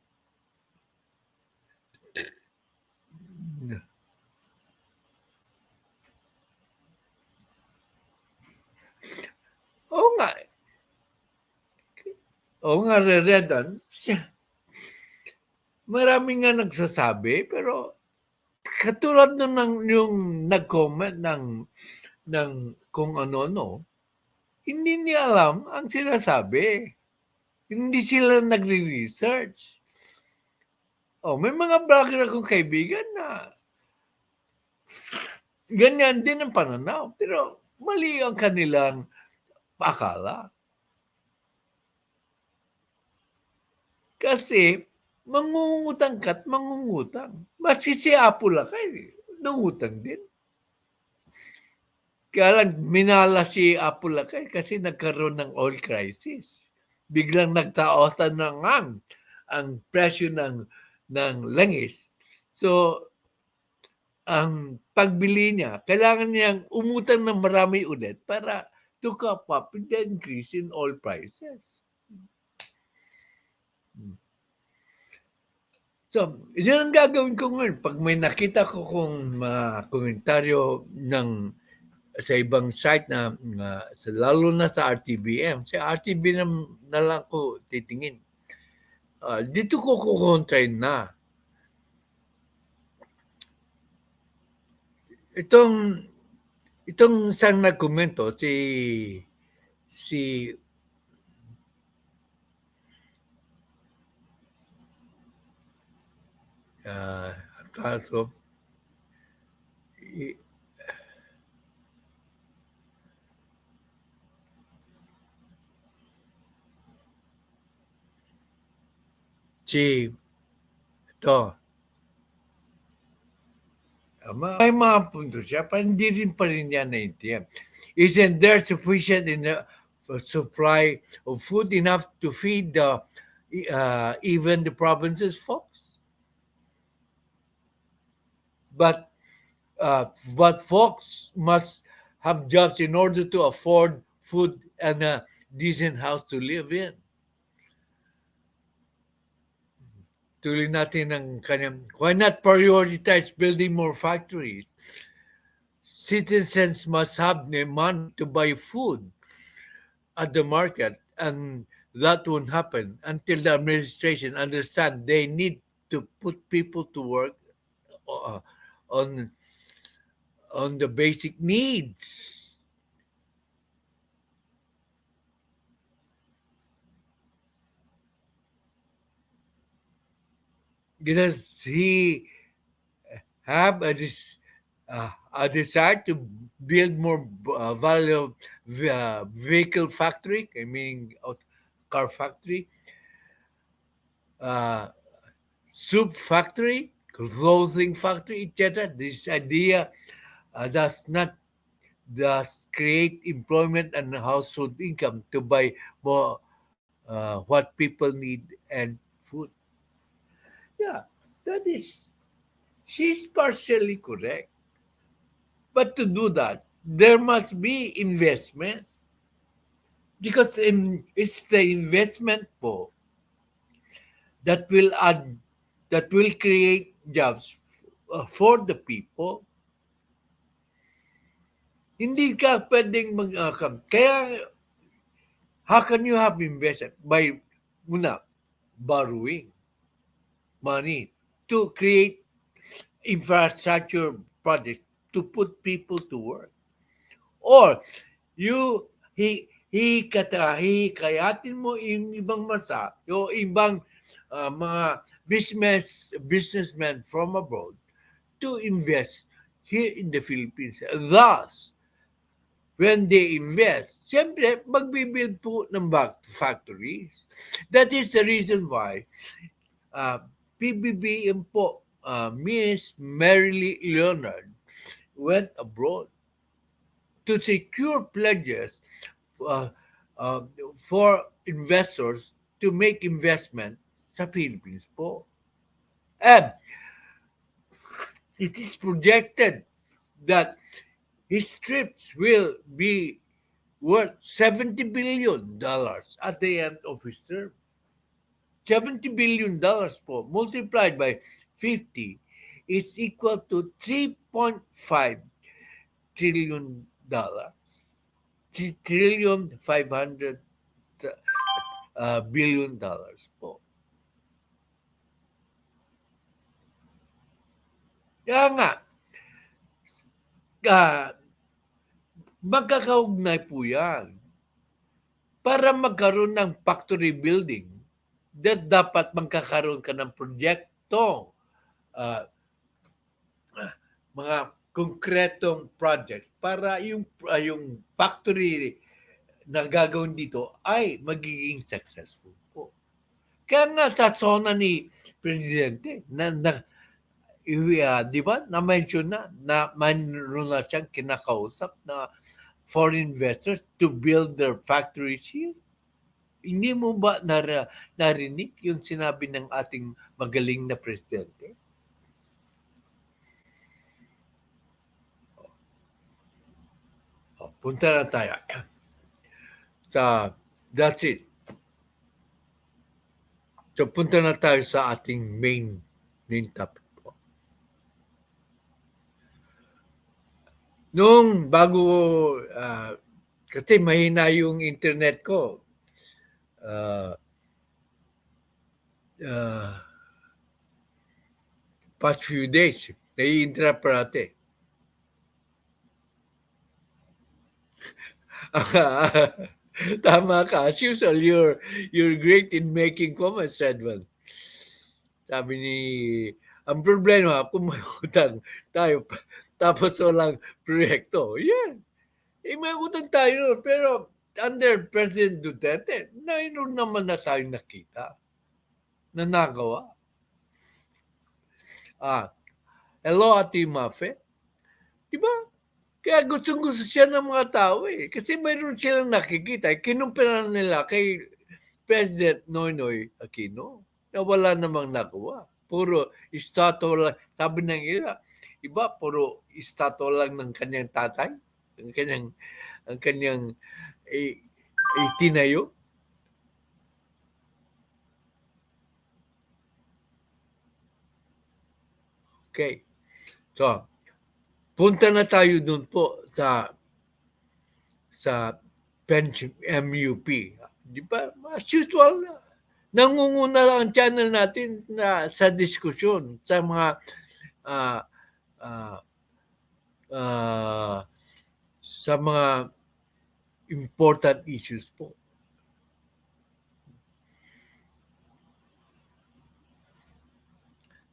Oo nga. Oo nga, Redan. Marami nga nagsasabi, pero katulad ng yung nag-comment ng kung ano, hindi niya alam ang sinasabi. Hindi sila nagre-research. May mga vlogger akong kaibigan na ganyan din ang pananaw, pero mali ang kanilang akala. Kasi mangungutang ka't mangungutang. Maski si Apula kay nangutang din. Kaya lang, minala si Apulacay kasi nagkaroon ng oil crisis. Biglang nagtaosan ng ang presyo ng langis. So, ang pagbili niya, kailangan niyang umutang ng marami ulit para to cope up with the increase in oil prices. So, yun ang gagawin ko ngayon. Pag may nakita ko kung mga komentaryo sa ibang site lalo na sa RTBM, sa RTBM na lang ko titingin. Dito ko kukontrain na. Itong isang nagkomento, si also, ito, may mga punto siya, pa hindi rin pa rin niya naintindihan. Isn't there sufficient supply of food enough to feed even the province's folks? But folks must have jobs in order to afford food and a decent house to live in. Tuloy natin ang kanyang, why not prioritize building more factories? Citizens must have the money to buy food at the market, and that won't happen until the administration understand they need to put people to work on the basic needs. Does he have a desire to build more value vehicle factory? I mean, car factory, soup factory, clothing factory, etc. This idea does create employment and household income to buy more what people need and food. Yeah, she's partially correct. But to do that, there must be investment. Because it's the investment po that will create jobs for the people. Hindi ka pwedeng kaya, how can you have investment? By, borrowing money to create infrastructure projects to put people to work. Or, hikayatin mo yung ibang bansa, o ibang mga businessmen from abroad to invest here in the Philippines. Thus, when they invest, siyempre, magbibuild po ng factories. That is the reason why PBBM po, Miss Marilyn Leonard went abroad to secure pledges for investors to make investment sa Philippines po. And it is projected that his trips will be worth $70 billion at the end of his term. $70 billion po, multiplied by 50 is equal to $3.5 trillion. $3,500 billion po. Kaya nga, magkakaugnay po yan. Para magkaroon ng factory building, that dapat magkakaroon ka ng proyekto, mga konkretong project para yung factory na gagawin dito ay magiging successful po. Kaya nga sa Sona ni Presidente, Di ba, na-mention na mayroon na siyang kinakausap na foreign investors to build their factories here. Hindi mo ba narinig yung sinabi ng ating magaling na presidente? Punta na tayo. That's it. So, punta na tayo sa ating main topic po. Nung bago, kasi mahina yung internet ko, past few days, nai-interrupt parati. Tama ka. As usual, you're great in making comments, Redwan. Sabi ni, ang problema, kung may utang tayo, tapos walang proyekto. Yan. May utang tayo, pero under President Duterte, mayroon naman na tayong nakita na nagawa. Hello, Ate Mafe. Diba? Kaya gustong-gusto siya ng mga tao eh. Kasi mayroon silang nakikita. Kinumpira nila kay President Noynoy Aquino na wala namang nagawa. Puro istatwa lang. Sabi ng iba, puro istatwa lang ng kanyang tatay. Ang kanyang itinayo. Okay. So, punta na tayo dun po sa pension MUP. Di ba? As usual, nangunguna lang ang channel natin na sa diskusyon sa mga sa mga important issues po.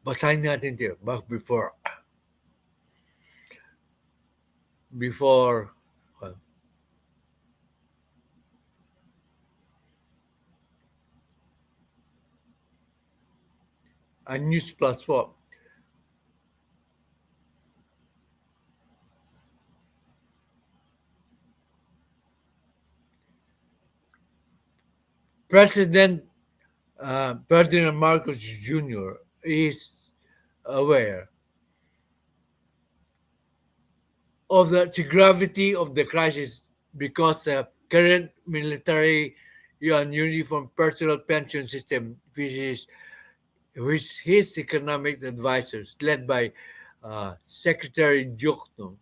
Basahin natin dito before a news platform. President Ferdinand Marcos Jr. is aware of the gravity of the crisis because the current military and uniform personal pension system, which his economic advisors, led by Secretary Jokno,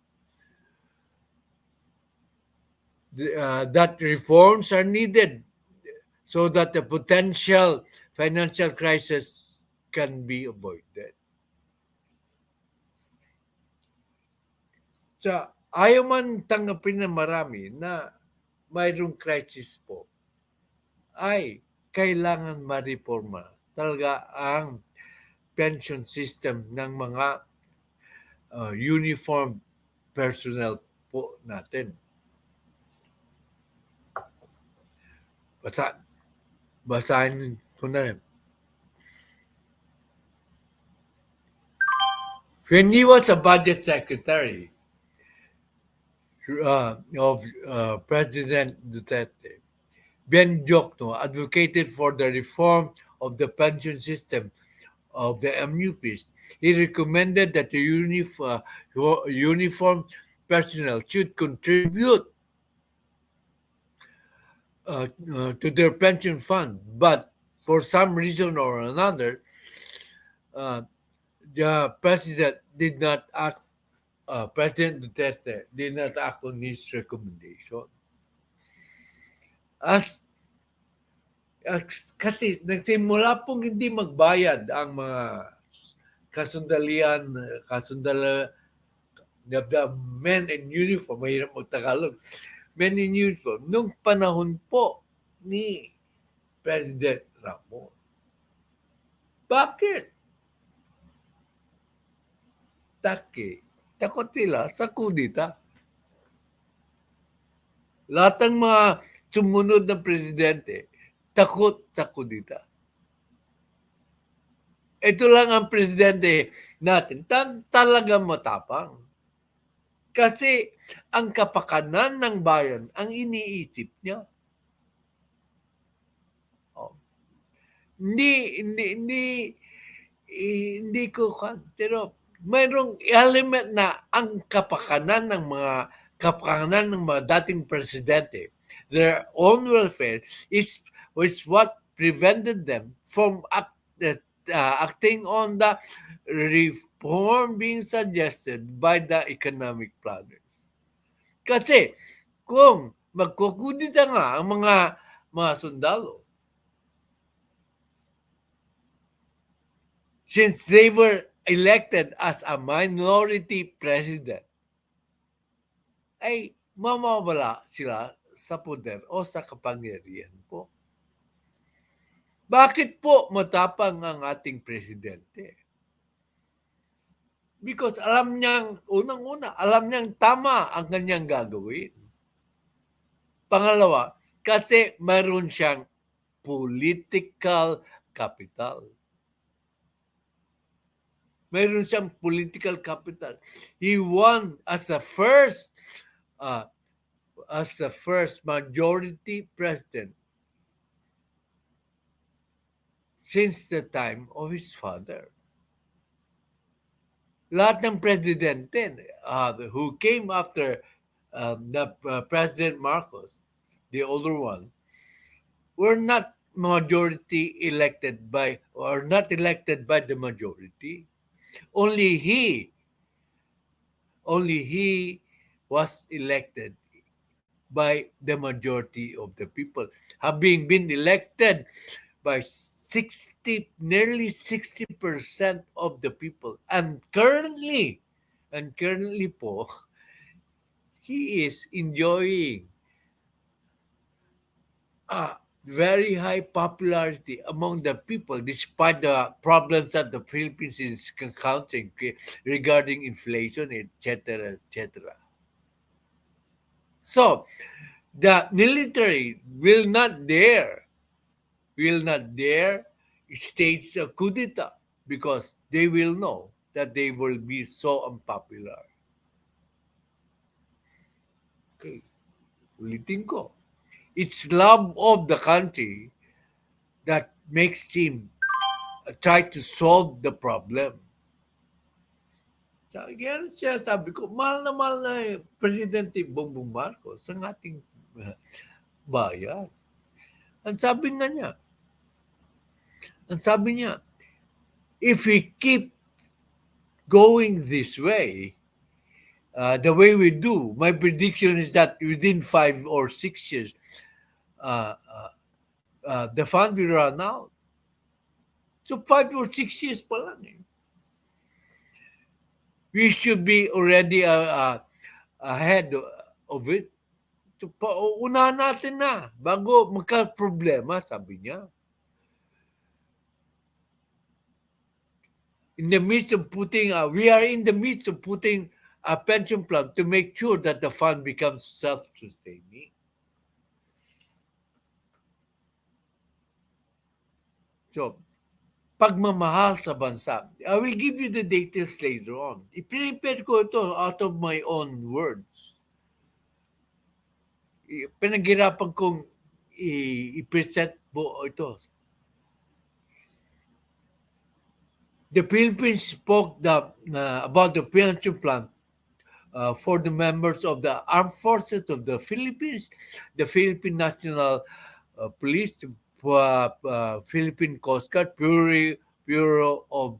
that reforms are needed so that the potential financial crisis can be avoided. So, ayaw man tanggapin ng marami na mayroong crisis po, ay kailangan ma-reforma talaga ang pension system ng mga uniform personnel po natin. Basahin ko na. When he was a budget secretary of President Duterte, Ben Jokno advocated for the reform of the pension system of the MUPs. He recommended that the uniform personnel should contribute to their pension fund, but for some reason or another, the president did not act. President Duterte did not act on his recommendation. Kasi nagsimula pong hindi magbayad ang mga the men in uniform, mahirap magtagalog, men in uniform, nung panahon po ni President Ramos. Bakit? Takot sila sa kudita. Lahat ng mga sumunod na presidente, takot sa kudita. ito lang ang presidente natin, talagang matapang. Kasi ang kapakanan ng bayan ang iniisip niya. Oh. Hindi ko pero mayroong element na ang kapakanan ng mga dating presidente, their own welfare is what prevented them from acting on the reform being suggested by the economic planners. Kasi kung magkukudita nga ang mga sundalo, since they were elected as a minority president, ay mamawala sila sa poder o sa kapangyarihan po. Bakit po matapang ang ating presidente? Because alam niyang, unang-una, alam niyang tama ang kanyang gagawin. Pangalawa, kasi mayroon siyang political capital. Mayroon siyang political capital. He won as the first majority president since the time of his father. Lahat ng presidente who came after President Marcos, the older one, were not majority elected by, or not elected by the majority. Only he was elected by the majority of the people, having been elected by nearly 60% of the people. And currently po, he is enjoying very high popularity among the people despite the problems that the Philippines is encountering regarding inflation, etc., etc. So, the military will not dare stage a coup d'etat because they will know that they will be so unpopular. Okay. Ulitin ko. It's love of the country that makes him try to solve the problem. So, yan siya sabi ko, mahal na Presidente Bongbong Marcos sa ating bayan. Ang sabi niya, if we keep going this way, the way we do, my prediction is that within 5 or 6 years, the fund will run out. So 5 or 6 years pa lang eh. We should be already ahead of it. So, unahan natin na bago magka-problema, sabi niya. We are in the midst of putting a pension plan to make sure that the fund becomes self-sustaining. So, pagmamahal sa bansa. I will give you the details later on. I-prepare ko ito out of my own words. Pinaghirapan kong i-present po ito. The Philippines spoke about the pension plan for the members of the Armed Forces of the Philippines, the Philippine National Police, Philippine Coast Guard, Bureau of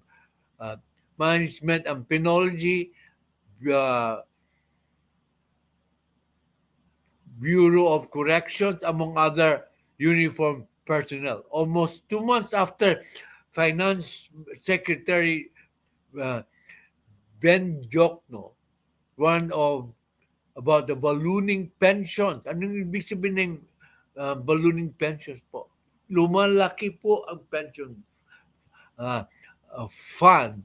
Management and Penology, Bureau of Corrections, among other uniformed personnel. Almost 2 months after Finance Secretary Ben Jokno warned about the ballooning pensions. Anong ibig sabihin ng ballooning pensions po? Lumalaki po ang pension fund,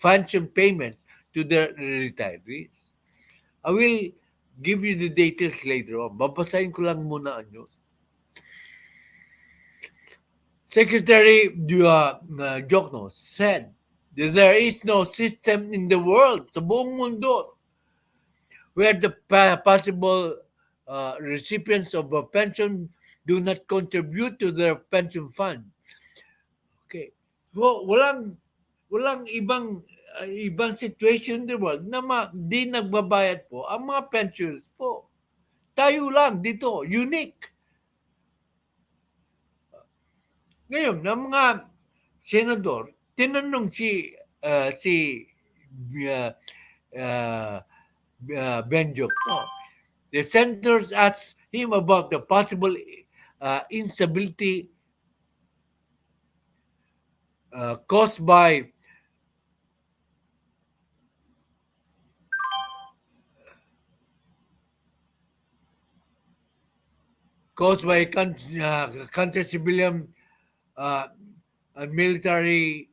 pension payments to the retirees. I will give you the details later on. Babasahin ko lang muna ang news. Secretary Jokno said that there is no system in the world, sa buong mundo, where the possible recipients of a pension do not contribute to their pension fund. Okay. So, walang ibang situation in the world na di nagbabayad po ang mga pensioners po. Tayo lang dito, unique. Ngayon, ng mga senador, tinanong si Benjok. No? The senators asked him about the possible instability caused by country civilian and military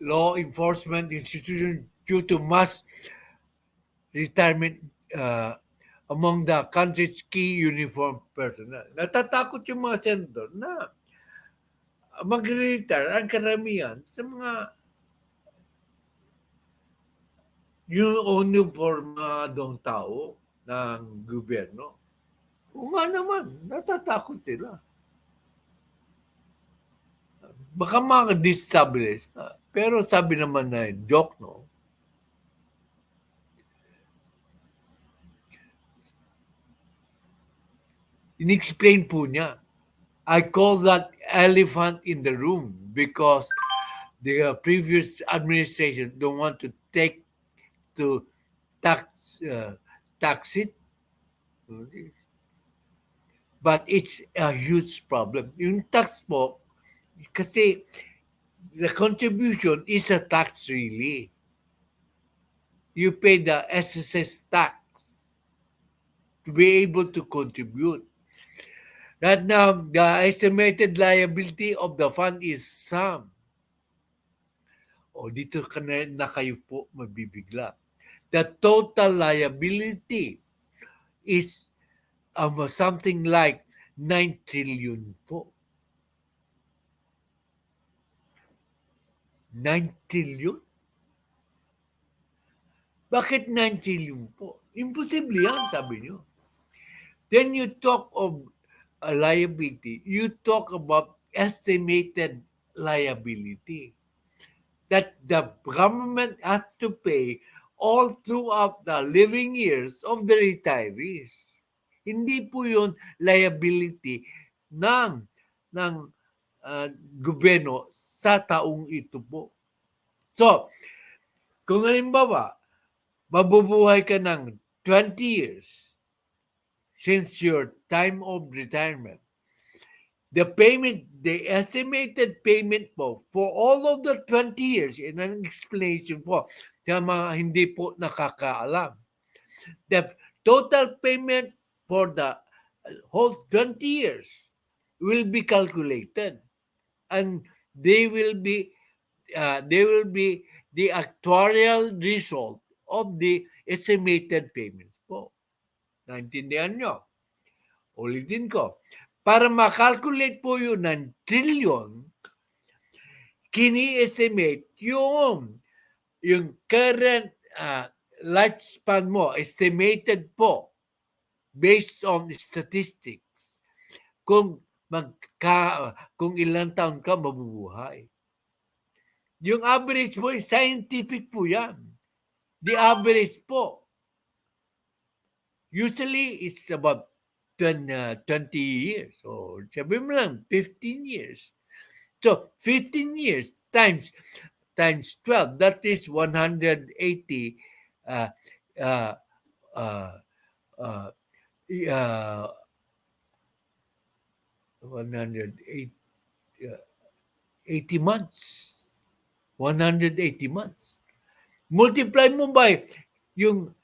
law enforcement institution due to mass retirement among the country's key uniformed personnel. Natatakot yung mga senador na mag-retire ang karamihan sa mga uniformadong tao ng gobyerno. O nga naman, natatakot sila. Baka maka-destabilize. Pero sabi naman na joke, no? In-explain po niya. I call that elephant in the room because the previous administration don't want to tax it. But it's a huge problem. Yung tax po, kasi the contribution is a tax really. You pay the SSS tax to be able to contribute. Right now, the estimated liability of the fund is some. O dito na kayo po mabibigla. The total liability is something like 9 trillion po. 9 trillion? Bakit 9 trillion po? Imposible yan, sabi nyo. Then you talk of a liability, you talk about estimated liability that the government has to pay all throughout the living years of the retirees. Hindi po yun liability ng gobyerno sa taong ito po. So, kung halimbawa, mabubuhay ka ng 20 years since your time of retirement, the estimated payment po for all of the 20 years, in an explanation po, sa mga hindi po nakakaalam. The total payment for the whole 20 years will be calculated, and they will be the actuarial result of the estimated payments po. Naintindihan nyo? Ulitin ko. Para makalculate po yun ng trillion, kini-estimate yung current lifespan mo, estimated po, based on statistics, kung ilang taon ka mabubuhay. Yung average po, scientific po yan. The average po, usually it's about 20 years. So, sabi mo lang, 15 years. So, 15 years times 12, that is 180 80 months. 180 months. Multiply mo by yung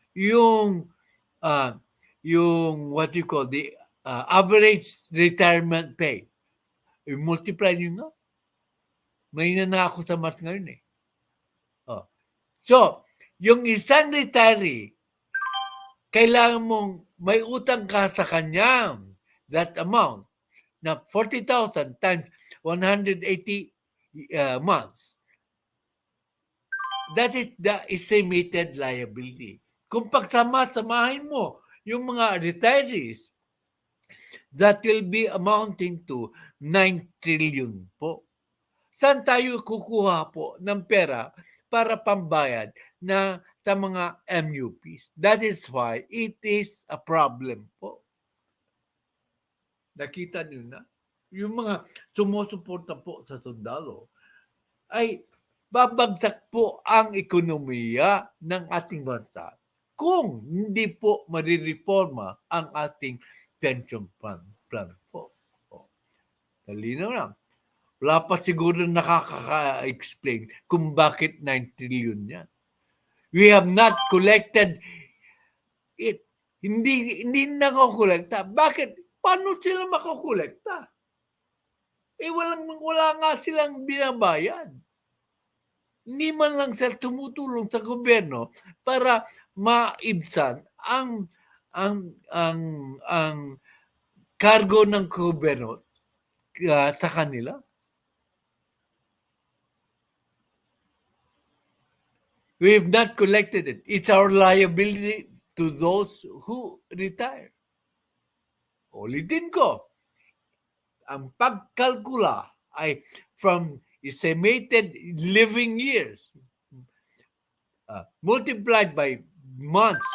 what you call the average retirement pay. I-multiply nyo nga. May na ako sa math ngayon eh. Oh. So, yung isang retiree, kailangan mong may utang ka sa kanya that amount na 40,000 times 180 months. That is the estimated liability. Kung pagsama-samahin mo yung mga retirees, that will be amounting to 9 trillion po. Saan tayo kukuha po ng pera para pambayad na sa mga MUPs? That is why it is a problem po. Nakita niyo na? Yung mga sumusuporta po sa sundalo ay babagsak po ang ekonomiya ng ating bansa kung hindi po marireforma ang ating pension plan po. Talino na. Wala pa siguro nakaka-explain kung bakit 9 trillion yan. We have not collected it. Hindi nakakolekta. Bakit? Paano sila makakolekta? Wala nga silang binabayad. Hindi man lang sila tumutulong sa gobyerno para maibsan ang cargo ng gobyerno sa kanila. We have not collected it. It's our liability to those who retire. Ulitin ko, ang pagkalkula ay from estimated living years multiplied by months,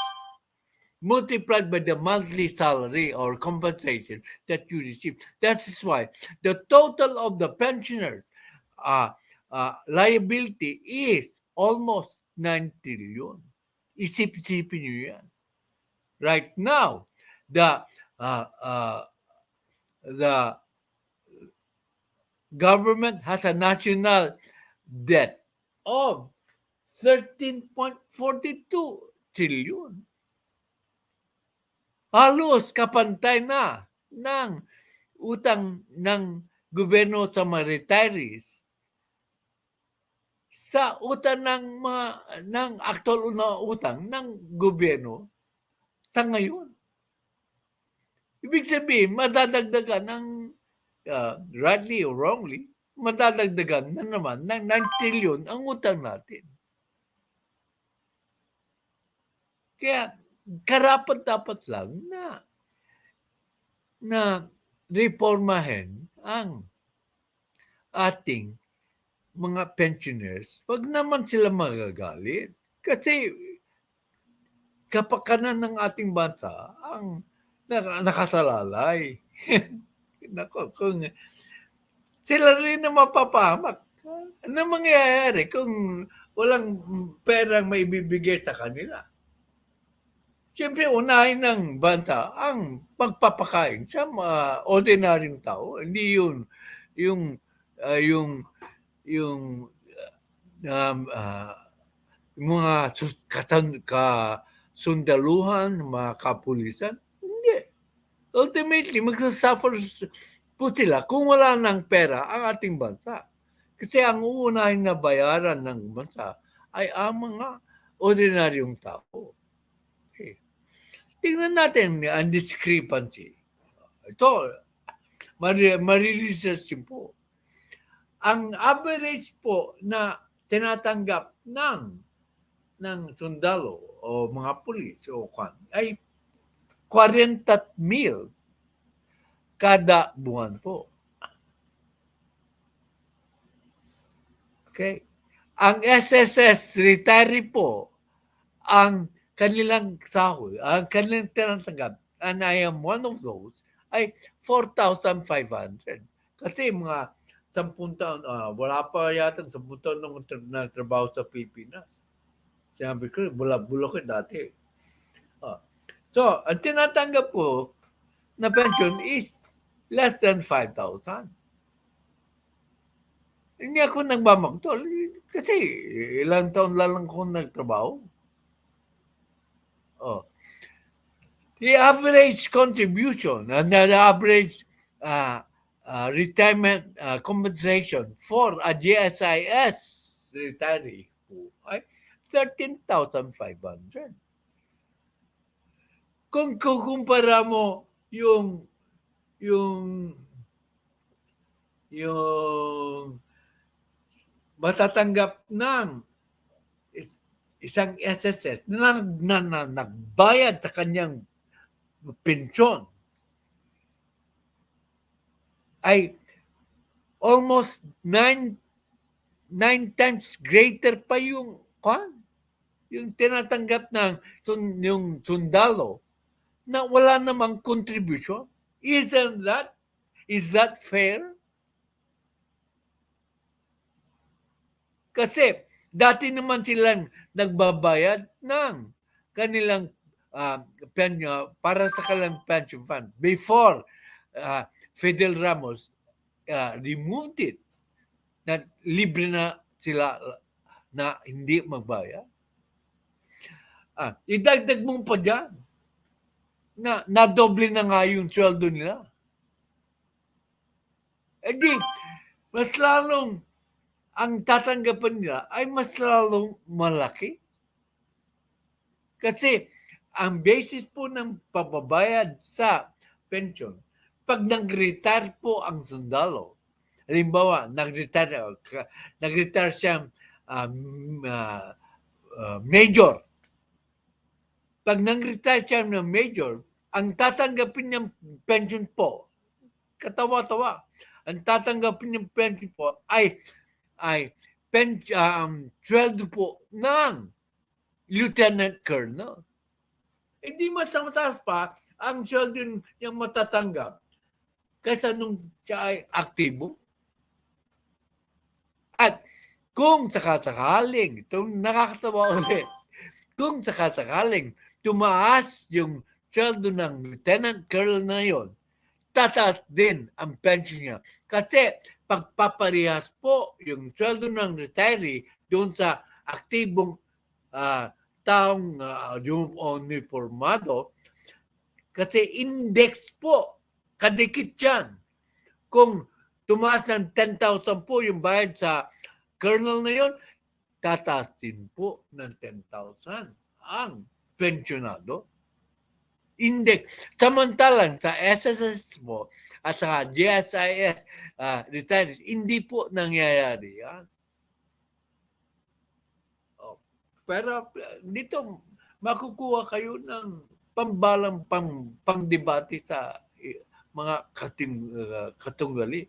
multiplied by the monthly salary or compensation that you receive. That is why the total of the pensioners' liability is almost 9 trillion. Isip-isipin nyo yan. Right now, the government has a national debt of 13.42 trillion. Halos kapantay na ng utang ng gobyerno sa mga retirees sa utang ng actual na utang ng gobyerno sa ngayon. Ibig sabihin, madadagdagan ng rightly or wrongly, madadagdagan na naman ng 9 trillion ang utang natin. Kaya karapat-dapat lang na reformahin ang ating mga pensioners. Wag naman sila magagalit. Kasi kapakanan ng ating bansa ang nakasalalay. Nako, kung sila rin na mapapahamak. Ano mangyayari kung walang perang maibibigay sa kanila? Siyempre, unahin ng bansa ang pagpapakain sa mga ordinaryong tao. Hindi yun yung mga kasundaluhan, mga kapulisan. Hindi. Ultimately, magsasuffer po sila kung wala ng pera ang ating bansa. Kasi ang uunahin na bayaran ng bansa ay ang mga ordinaryong tao. Okay. Tingnan natin ang discrepancy. Ito, mariresearch po. Ang average po na tinatanggap ng sundalo o mga pulis o ay 40,000 kada buwan po. Okay? Ang SSS retiree po, ang kanilang sahod, ang kanilang tinatanggap, and I am one of those, ay 4,500. Kasi mga 10 taon, wala pa yata 10 taon nung nagtrabaho sa Pilipinas. Sinabi ko, bula-bula ko dati. So, ang tinatanggap ko na pension is less than 5,000. Hindi ako nagmamagtol kasi ilang taon lang ako nagtrabaho. The average contribution and the average retirement compensation for a DISCSS retiree ay 13,500. Kung kukumpara mo yung yung matatanggap ng isang SSS na nagbayad sa kanyang pensyon ay almost nine times greater pa yung tinatanggap ng yung sundalo na wala namang contribution. Is that fair? Kasi dati naman silang nagbabayad ng kanilang para sa kanilang pension fund before Fidel Ramos removed it na libre na sila na hindi magbayad. Idagdag mo pa dyan na nadoble na nga yung sweldo nila. Di, mas lalong ang tatanggapan nila ay mas lalong malaki. Kasi ang basis po ng pababayad sa pension, pag nag-retire po ang sundalo, halimbawa, nag-retire siyang major. Pag nag-retire siya ng major, ang tatanggapin niyang pension po, katawa-tawa, ang tatanggapin niyang pension po ay sweldo po ng lieutenant colonel. Hindi mas mataas pa ang sweldo niyang matatanggap kaysa nung siya ay aktibo. At kung sakasakaling, itong nakakatawa ulit, kung sakasakaling tumaas yung sweldo ng lieutenant colonel na yon, tataas din ang pension niya. Kasi pagpaparehas po yung sweldo ng retiree doon sa aktibong taong uniformado, kasi index po, kadikit yan. Kung tumaas ng 10,000 po yung bayad sa colonel na yon, tataas din po ng 10,000 ang pensionado. Index. Samantalang sa SSS mo at sa DISCSS retirees, hindi po nangyayari yan. Pero dito, makukuha kayo ng pambalang pangdebate sa mga katunggali.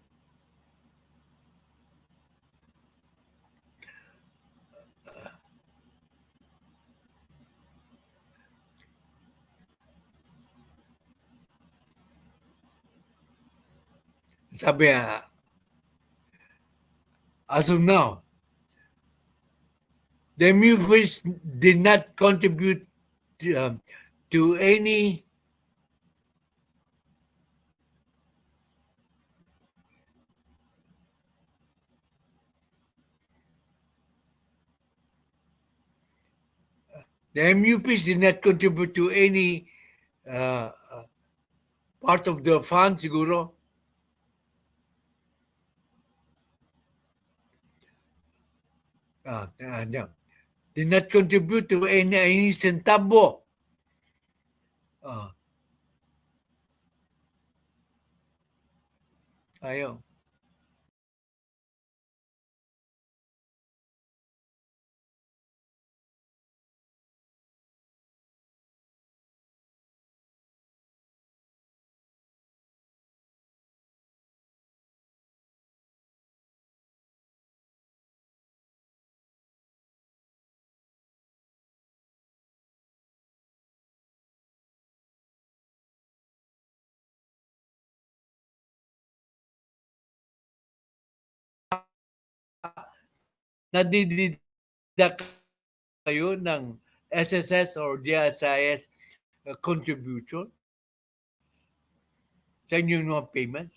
Sabi as of now, the MUFIS did not contribute to any part of the fund siguro. Did not contribute to any centavo. Ayaw. Nadididak kayo ng SSS or DISCSS contribution sa inyong mga payments?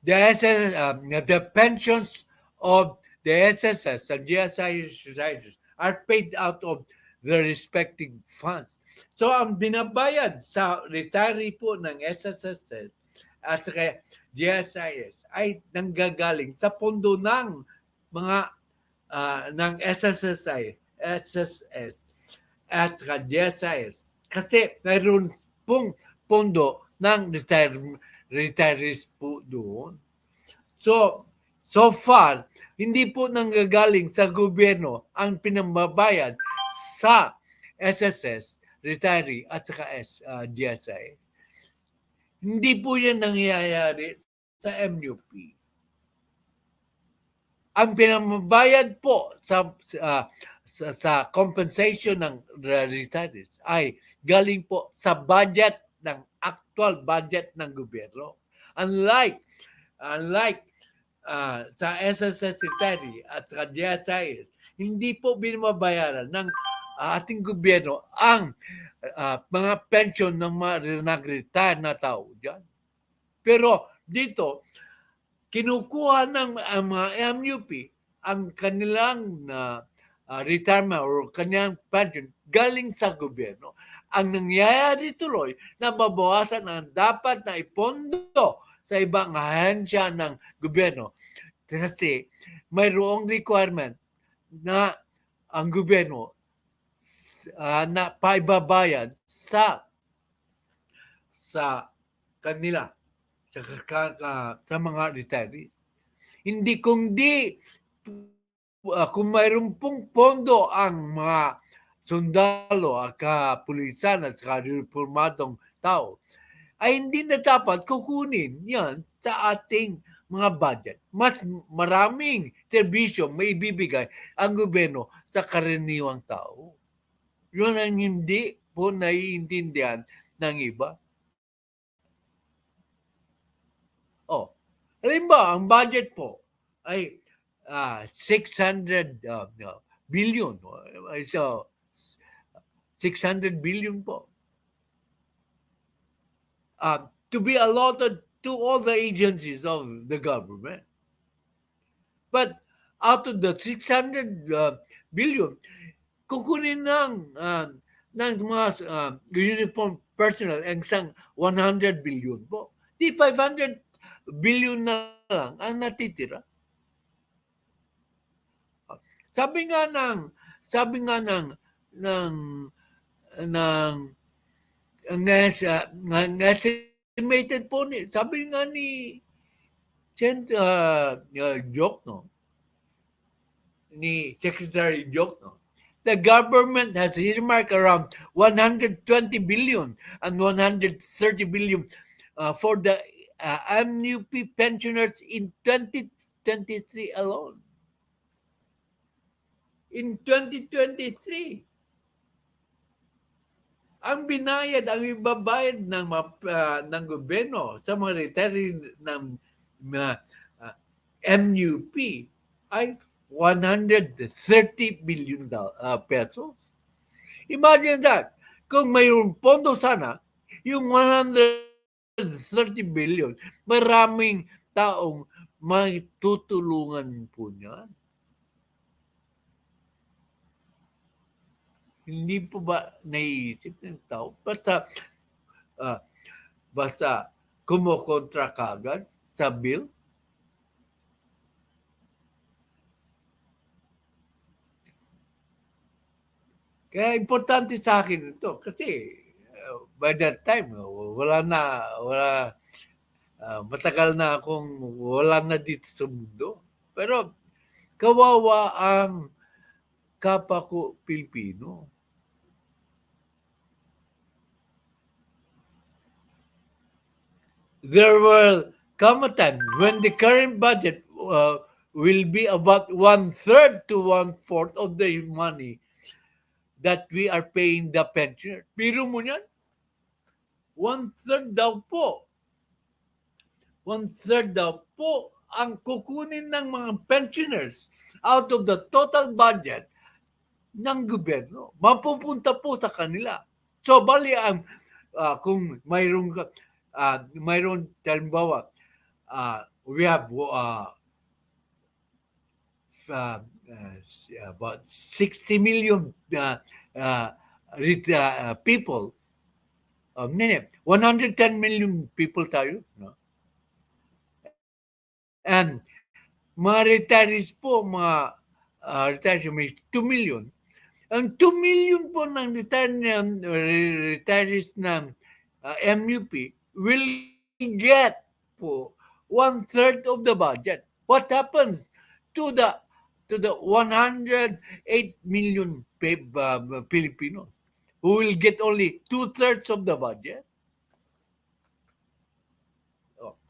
The pensions of the SSS and GSIS societies are paid out of the respective funds. So, ang binabayad sa retiree po ng SSS at saka GSIS ay nanggagaling sa pondo ng mga ng SSS at saka GSIS Kasi mayroon pong pondo ng retirees po doon. So far, hindi po nanggagaling sa gobyerno ang pinambabayad sa SSS, retiree at saka DSI. Hindi po yan nangyayari sa MUP. Ang pinambayad po sa compensation ng retirees ay galing po sa budget ng actual budget ng gobyerno. Unlike sa SSS retiree at sa DSIS, hindi po binabayaran ng ating gobyerno ang mga pension ng mga nag-retire na tao dyan. Pero dito, kinukuha ng mga MUP ang kanilang retirement or kanilang pension galing sa gobyerno. Ang nangyayari tuloy na mabawasan ang dapat na ipondo sa ibang ahensya ng gobyerno kasi mayroong requirement na ang gobyerno na paibabayad sa kanila sa mga retirees. Hindi kung mayroon pong pondo ang mga sundalo at kapulisan at saka reformadong tao, ay hindi na dapat kukunin yan sa ating mga budget. Mas maraming serbisyo may ibibigay ang gobyerno sa karaniwang tao. Yun ang hindi po naiintindihan ng iba. Halimbawa, ang budget po ay 600 billion. So, 600 billion po. To be allotted to all the agencies of the government. But out of the 600 billion, kukunin ng mga uniform personnel ang isang 100 billion po. Di 500 billion na lang ang natitira. Sabi nga estimated po sabi nga ni ni Secretary Jokno, the government has earmarked around 120 billion and 130 billion for the MUP pensioners in 2023 alone. In 2023, ang ibabayad ng gobyerno sa mga retiree ng MUP ay 130 billion pesos. Imagine that. Kung mayroong pondo sana, yung 130 billion, maraming taong may tutulungan po niyan. Hindi po ba naiisip ng tao? Basta kumokontra kagad sa bill? Kaya importante sa akin ito kasi by that time, matagal na akong wala na dito sa mundo. Pero kawawa ang kapwa ko Pilipino. There will come a time when the current budget will be about 1/3 to 1/4 of the money that we are paying the pensioner. Biro mo yan? 1/3 daw po. 1/3 daw po ang kukunin ng mga pensioners out of the total budget ng gobyerno. Mapupunta po sa kanila. So, bali ang kung mayroon halimbawa, we have about 60 million people. 110 million people tayo. No? And mga retirees po, mga retirees may 2 million. Ang 2 million po ng retirees ng MUP will get po one-third of the budget. What happens to the 108 million Filipinos who will get only two-thirds of the budget?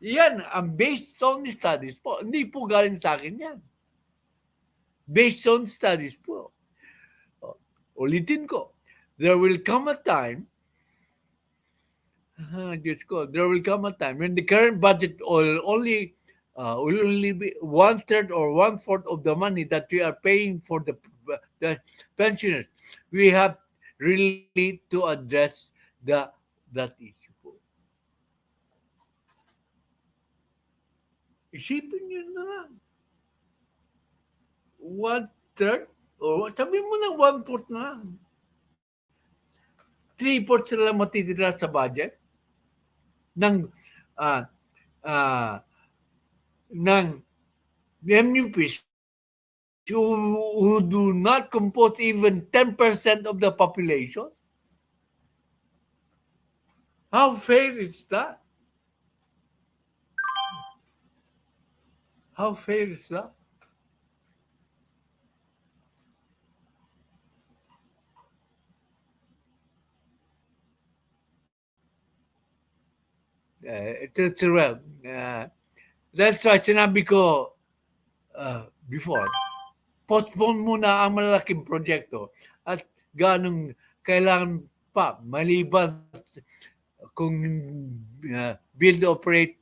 Yan ang based on studies po. Hindi po galing sa akin yan. Based on studies po. Ulitin ko. There will come a time, there will come a time when the current budget will only be one-third or one-fourth of the money that we are paying for the pensioners. We have really to address that issue po. Isipin nyo na lang. One-third, o sabi mo na one-fourth na lang. Three-fourths na lang matitira sa budget ng MUPs who do not compose even 10% of the population. How fair is that? How fair is that? It's well. That's why sinabi ko before, postpone muna ang malalaking proyekto at ganong kailangan pa maliban kung build, operate,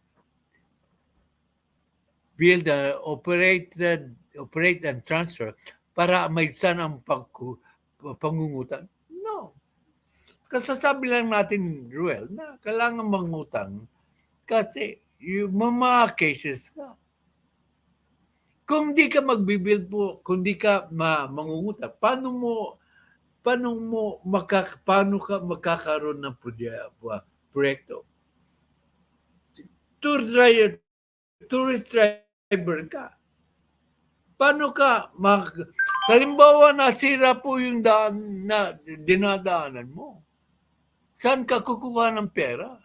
and transfer para may sana ang pangungutan. No. Kasasabi lang natin, Ruel, na kailangan mangutang kasi yung mga cases ka. Kung di ka magbibuild po, kung di ka mangungutang, paano ka magkakaroon ng proyekto? Tourist driver ka. Paano ka halimbawa nasira po yung daan na dinadaanan mo. Saan ka kukuha ng pera?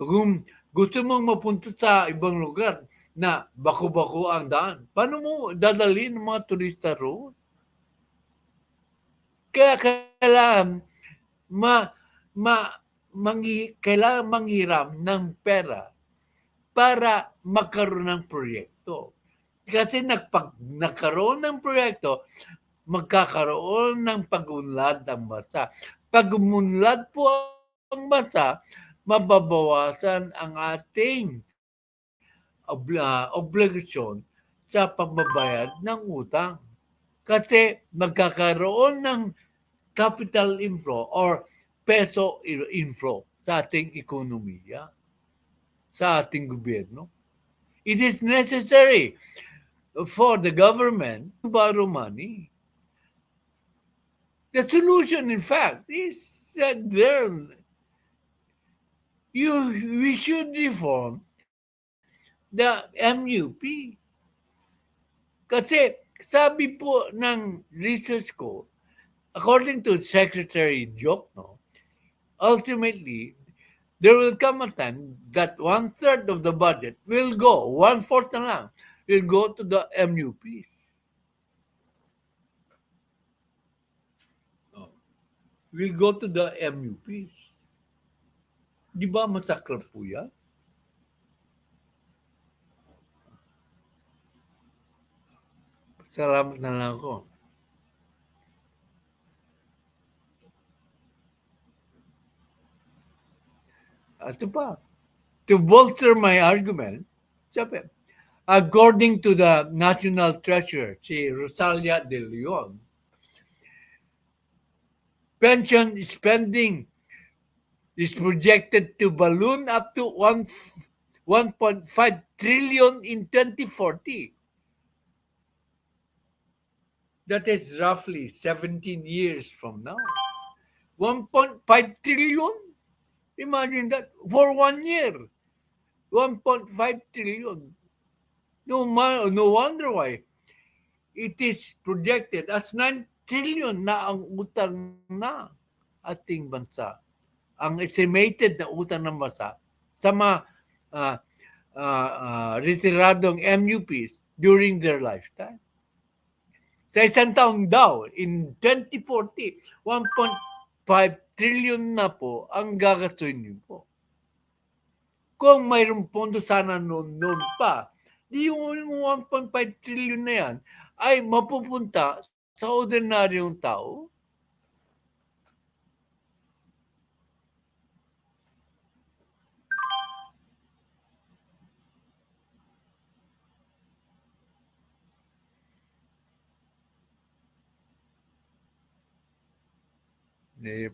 Kung gusto mong mapunta sa ibang lugar na bako-bako ang daan, paano mo dadalhin ng mga turista roon? Kaya kailangan kailangan manghiram ng pera para magkaroon ng proyekto. Kasi nagkaroon ng proyekto, magkakaroon ng pag-unlad ng bansa. Pag umunlad po ang bansa, mababawasan ang ating obligasyon sa pagbabayad ng utang. Kasi magkakaroon ng capital inflow or peso inflow sa ating ekonomiya, sa ating gobyerno. It is necessary for the government to borrow money. The solution, in fact, is that we should reform the MUP. Kasi sabi po ng research ko, according to Secretary Diokno, ultimately, there will come a time that one-third of the budget will go, one-fourth na lang, will go to the MUPs. Will go to the MUPs. Di ba masaklap po yan? Salamat na lang ako. Ito pa. To bolster my argument, sabi, according to the National Treasurer, si Rosalia De Leon, pension spending is projected to balloon up to 1.5 trillion in 2040. That is roughly 17 years from now. 1.5 trillion? Imagine that for 1 year. 1.5 trillion. No wonder why it is projected as 9 trillion na ang utang na ating bansa. Ang estimated na utang ng bansa sa mga retiradong MUPs during their lifetime. Sa isang taong daw, in 2040, 1.5 trillion na po ang gagastuin niyo po. Kung mayroong pondo sana noon pa, di yung 1.5 trillion na yan ay mapupunta sa ordinaryong tao. Eh,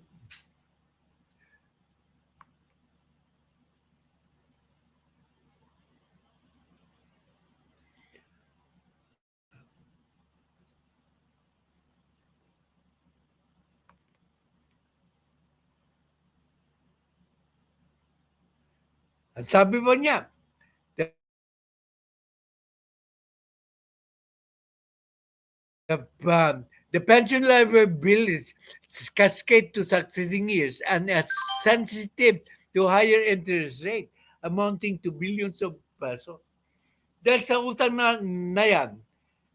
sabi ba niya, the pension level bill is cascade to succeeding years and is sensitive to higher interest rate amounting to billions of pesos. Dahil sa utang na yan,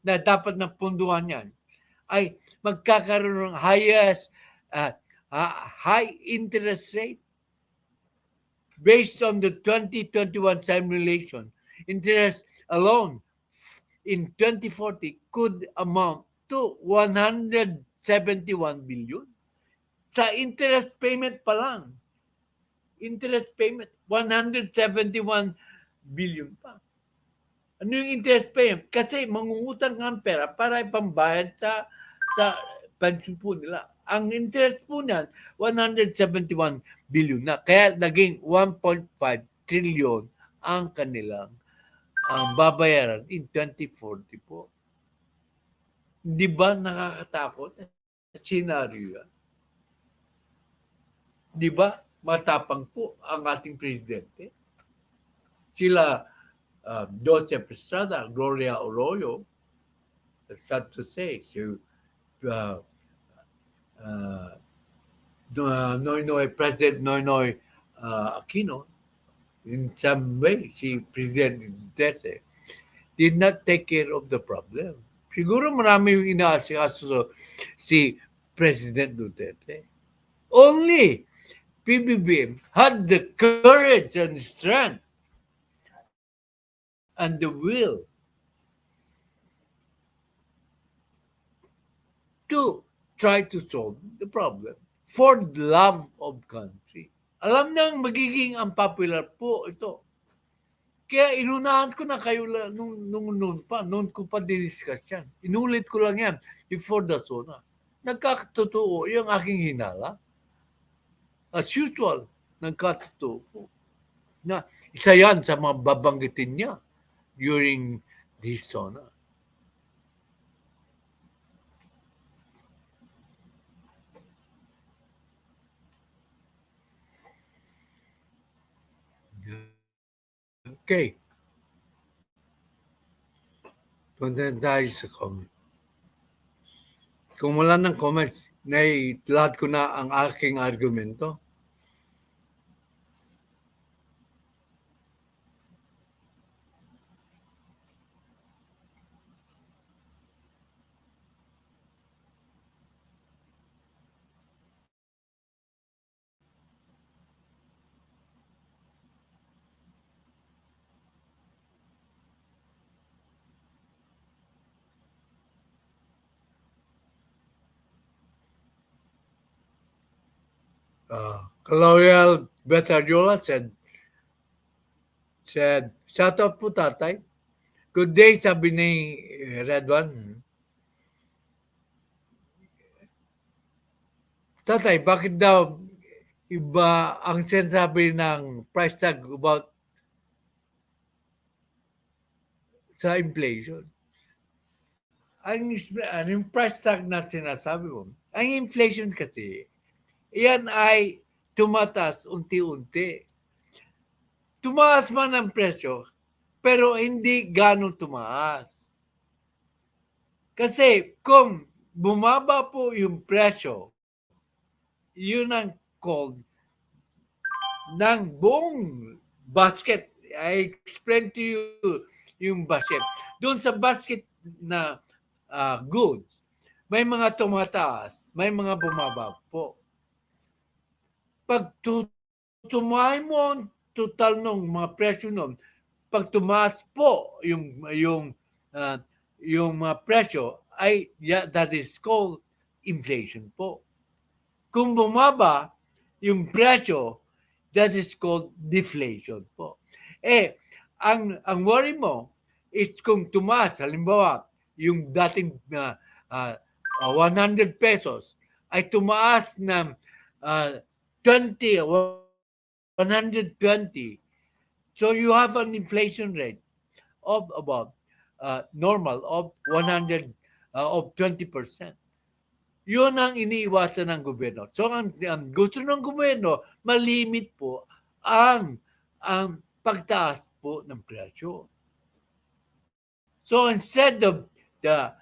na dapat na punduhan yan, ay magkakaroon ng highest high interest rate based on the 2021 simulation. Interest alone in 2040 could amount to 171 billion. Sa interest payment pa lang. Interest payment, 171 billion pa. Ano yung interest payment? Kasi mangungutang ng pera para ipambayad sa pension po nila. Ang interest po niyan, 171 billion na. Kaya naging 1.5 trillion ang kanilang babayaran in 2040 po. Di ba nakakatakot? Senaryo yan. Di ba matapang po ang ating presidente? Sila Joseph Estrada, Gloria Arroyo, that's sad to say, si President Noynoy Aquino, in some way, si President Duterte did not take care of the problem. Siguro marami yung inaasikaso si President Duterte. Only PBBM had the courage and strength and the will to try to solve the problem for the love of country. Alam nang magiging unpopular po ito. Kaya inunahan ko na kayo noon ko pa diniscuss yan. Inulit ko lang yan before the Sona. Nagkatotoo yung aking hinala. As usual, nagkatotoo po. Na isa yan sa mga babanggitin niya during this Sona. Okay. Punta tayo sa comment. Kung wala ng comments, lahat ko na ang aking argumento. Loyal Betardiola said, shout out po tatay. Good day, sabi ni Red One. Tatay, bakit daw iba ang sinasabi ng price tag about sa inflation? Yung price tag na sinasabi mo, ang inflation kasi, yan ay tumatas unti-unti. Tumaas man ang presyo, pero hindi ganun tumaas. Kasi kung bumaba po yung presyo, yun ang called ng buong basket. I explained to you yung basket. Doon sa basket na goods, may mga tumataas, may mga bumaba po. Pag tumahay mo ang total ng mga presyo nun, pag tumaas po uh, yung mga presyo, ay that is called inflation po. Kung bumaba yung presyo, that is called deflation po. Ang worry mo is kung tumaas, halimbawa, yung dating 100 pesos ay tumaas ng 20, 120. So you have an inflation rate of about normal of 100 of 20%. Yun ang iniiwasan ng gobyerno. So ang gusto ng gobyerno, malimit po ang pagtaas po ng presyo. So instead of the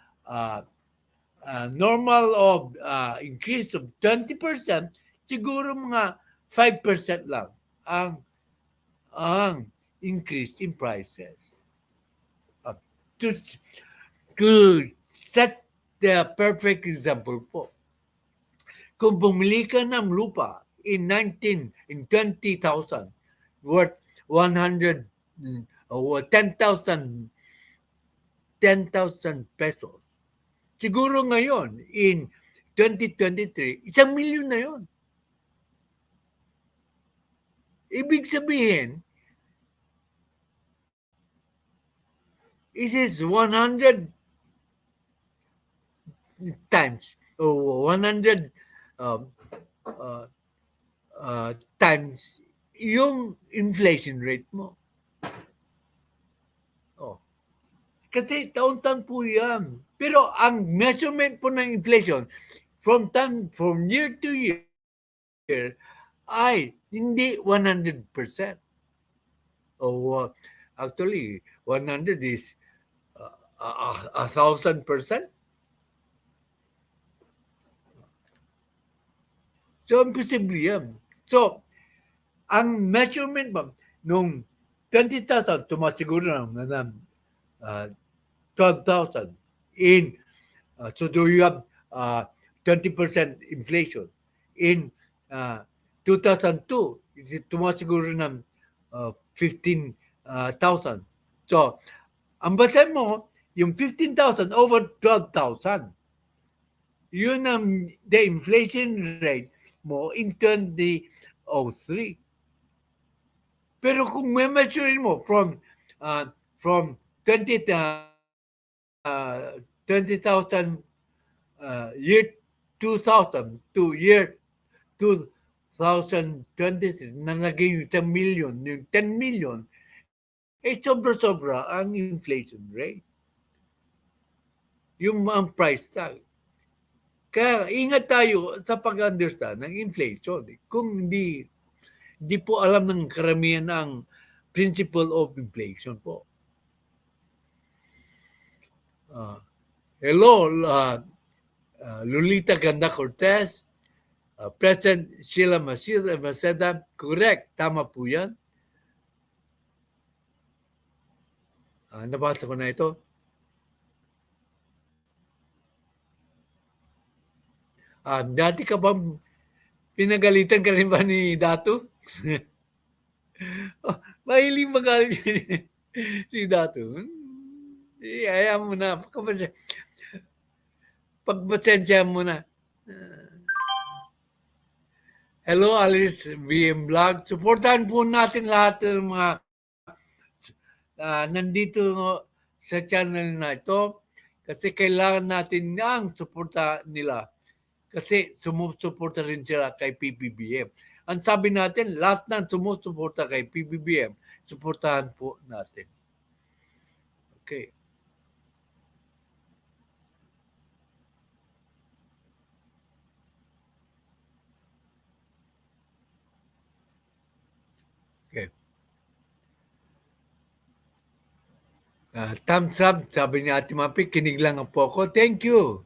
normal of increase of 20%, siguro mga 5% lang ang increase in prices. To set the perfect example po, kung bumili ka ng lupa in 20,000 worth 100 or 10,000 pesos, siguro ngayon in 2023 1,000,000 na yon. Ibig sabihin, it is 100 times or 100 times yung inflation rate mo. Kasi taon-taon po yan. Pero ang measurement po ng inflation from year to year ay hindi 100%. Actually, 100 is 1,000%. So, imposible yan. So, ang measurement ba, nung 20,000, tumaas siguro ng 12,000 so do you have 20% inflation. In 2002, tumaas siguro ng 15,000. So, ang basehan mo, yung 15,000 over 12,000. Yun ang the inflation rate mo in 2003. Pero kung measure mo from 20,000 year 2000 to year 2023 na naging 10 million, yung 10 million, sobra-sobra ang inflation rate. Yung ang price tag. Kaya ingat tayo sa pag-understand ng inflation. Kung hindi po alam ng karamihan ang principle of inflation po. Hello, Lolita Ganda Cortez, President Sheila Maceda, correct, tama po yan. Nabasa ko na ito. Dati ka bang pinagalitan ka rin ba ni Dato? Mahiling magalit si Dato. Ayaw mo na. Pagpasensya mo na. Hello, Alice BM Vlog. Supportahan po natin lahat ng mga nandito sa channel na ito kasi kailangan natin ang suporta nila kasi sumusuporta rin sila kay PBBM. Ang sabi natin, lahat ng sumusuporta kay PBBM, suportahan po natin. Okay. Okay. Thumbs up, sabi ni Ate Mapi, kinig lang po ako. Thank you.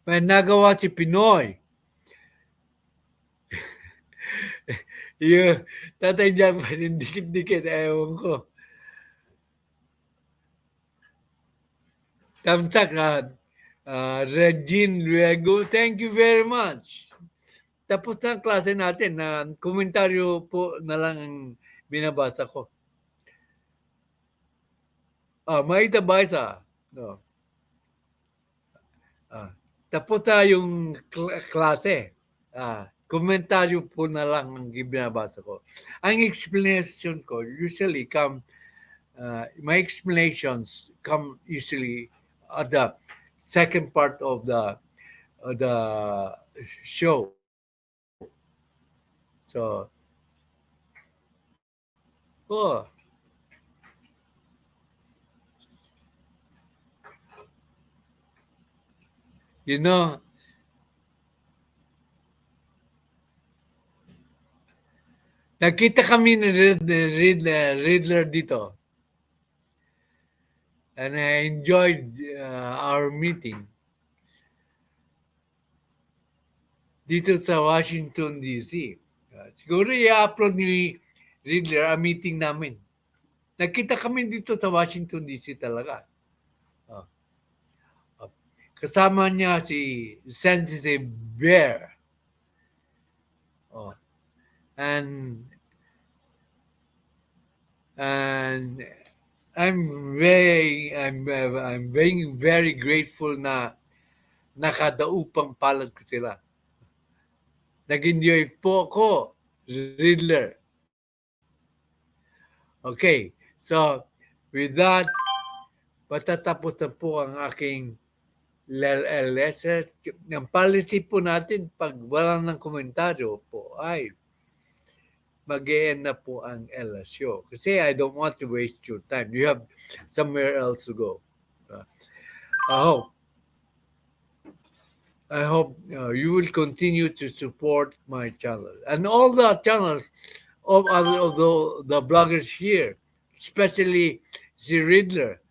May nagawa si Pinoy. Yung tatay dyan pa yung dikit-dikit, ewan ko. Thumbs up, Regine Luego, thank you very much. Tapos na ang klase natin na komentaryo po na lang ang binabasa ko. May tabasa. No. Tapos na yung klase. Komentaryo po na lang ang binabasa ko. Ang explanation ko usually my explanations come usually at the second part of the show. So, you know, nakita kami ni Riddler dito. And I enjoyed our meeting dito sa Washington, D.C. Siguro i-upload ni Riddler ang meeting namin. Nakita kami dito sa Washington, D.C. talaga. Kasama niya si Sensitive Bear. And I'm being very grateful na nakadaupang palad ko sila. Nag-enjoy po ako, Riddler. Okay, so with that, patatapos na po ang aking lesson. Ang policy po natin, pag wala ng komentaryo po, ay mag-e-end na po ang LSO. Kasi I don't want to waste your time. You have somewhere else to go. I hope you will continue to support my channel and all the channels of the bloggers here, especially si Riddler,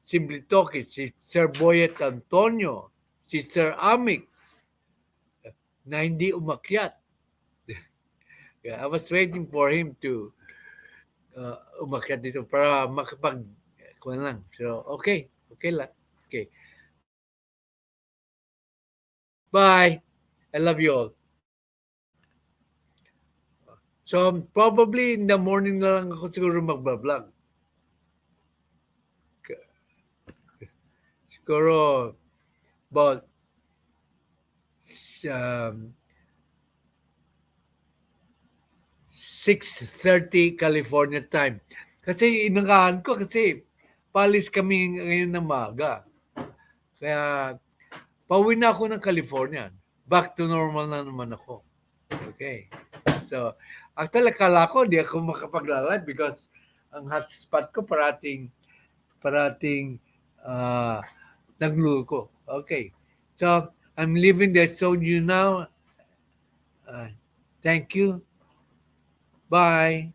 Simply Talkie, si Sir Boyet Antonio, si Sir Amik, na hindi umakyat. I was waiting for him to umakyat dito para makapag-kuhan lang. So, okay lang. Okay. Bye. I love you all. So, probably in the morning na lang ako siguro mag-vlog. Siguro about 6:30 California time. Kasi inangahan ko kasi palis kami ngayon ng maga. Kaya pauwi na ako ng California. Back to normal na naman ako. Okay. So, actually, akala ko di ako makapag-live because ang hotspot ko parating nagluko. Okay. So, I'm leaving the show you now. Thank you. Bye.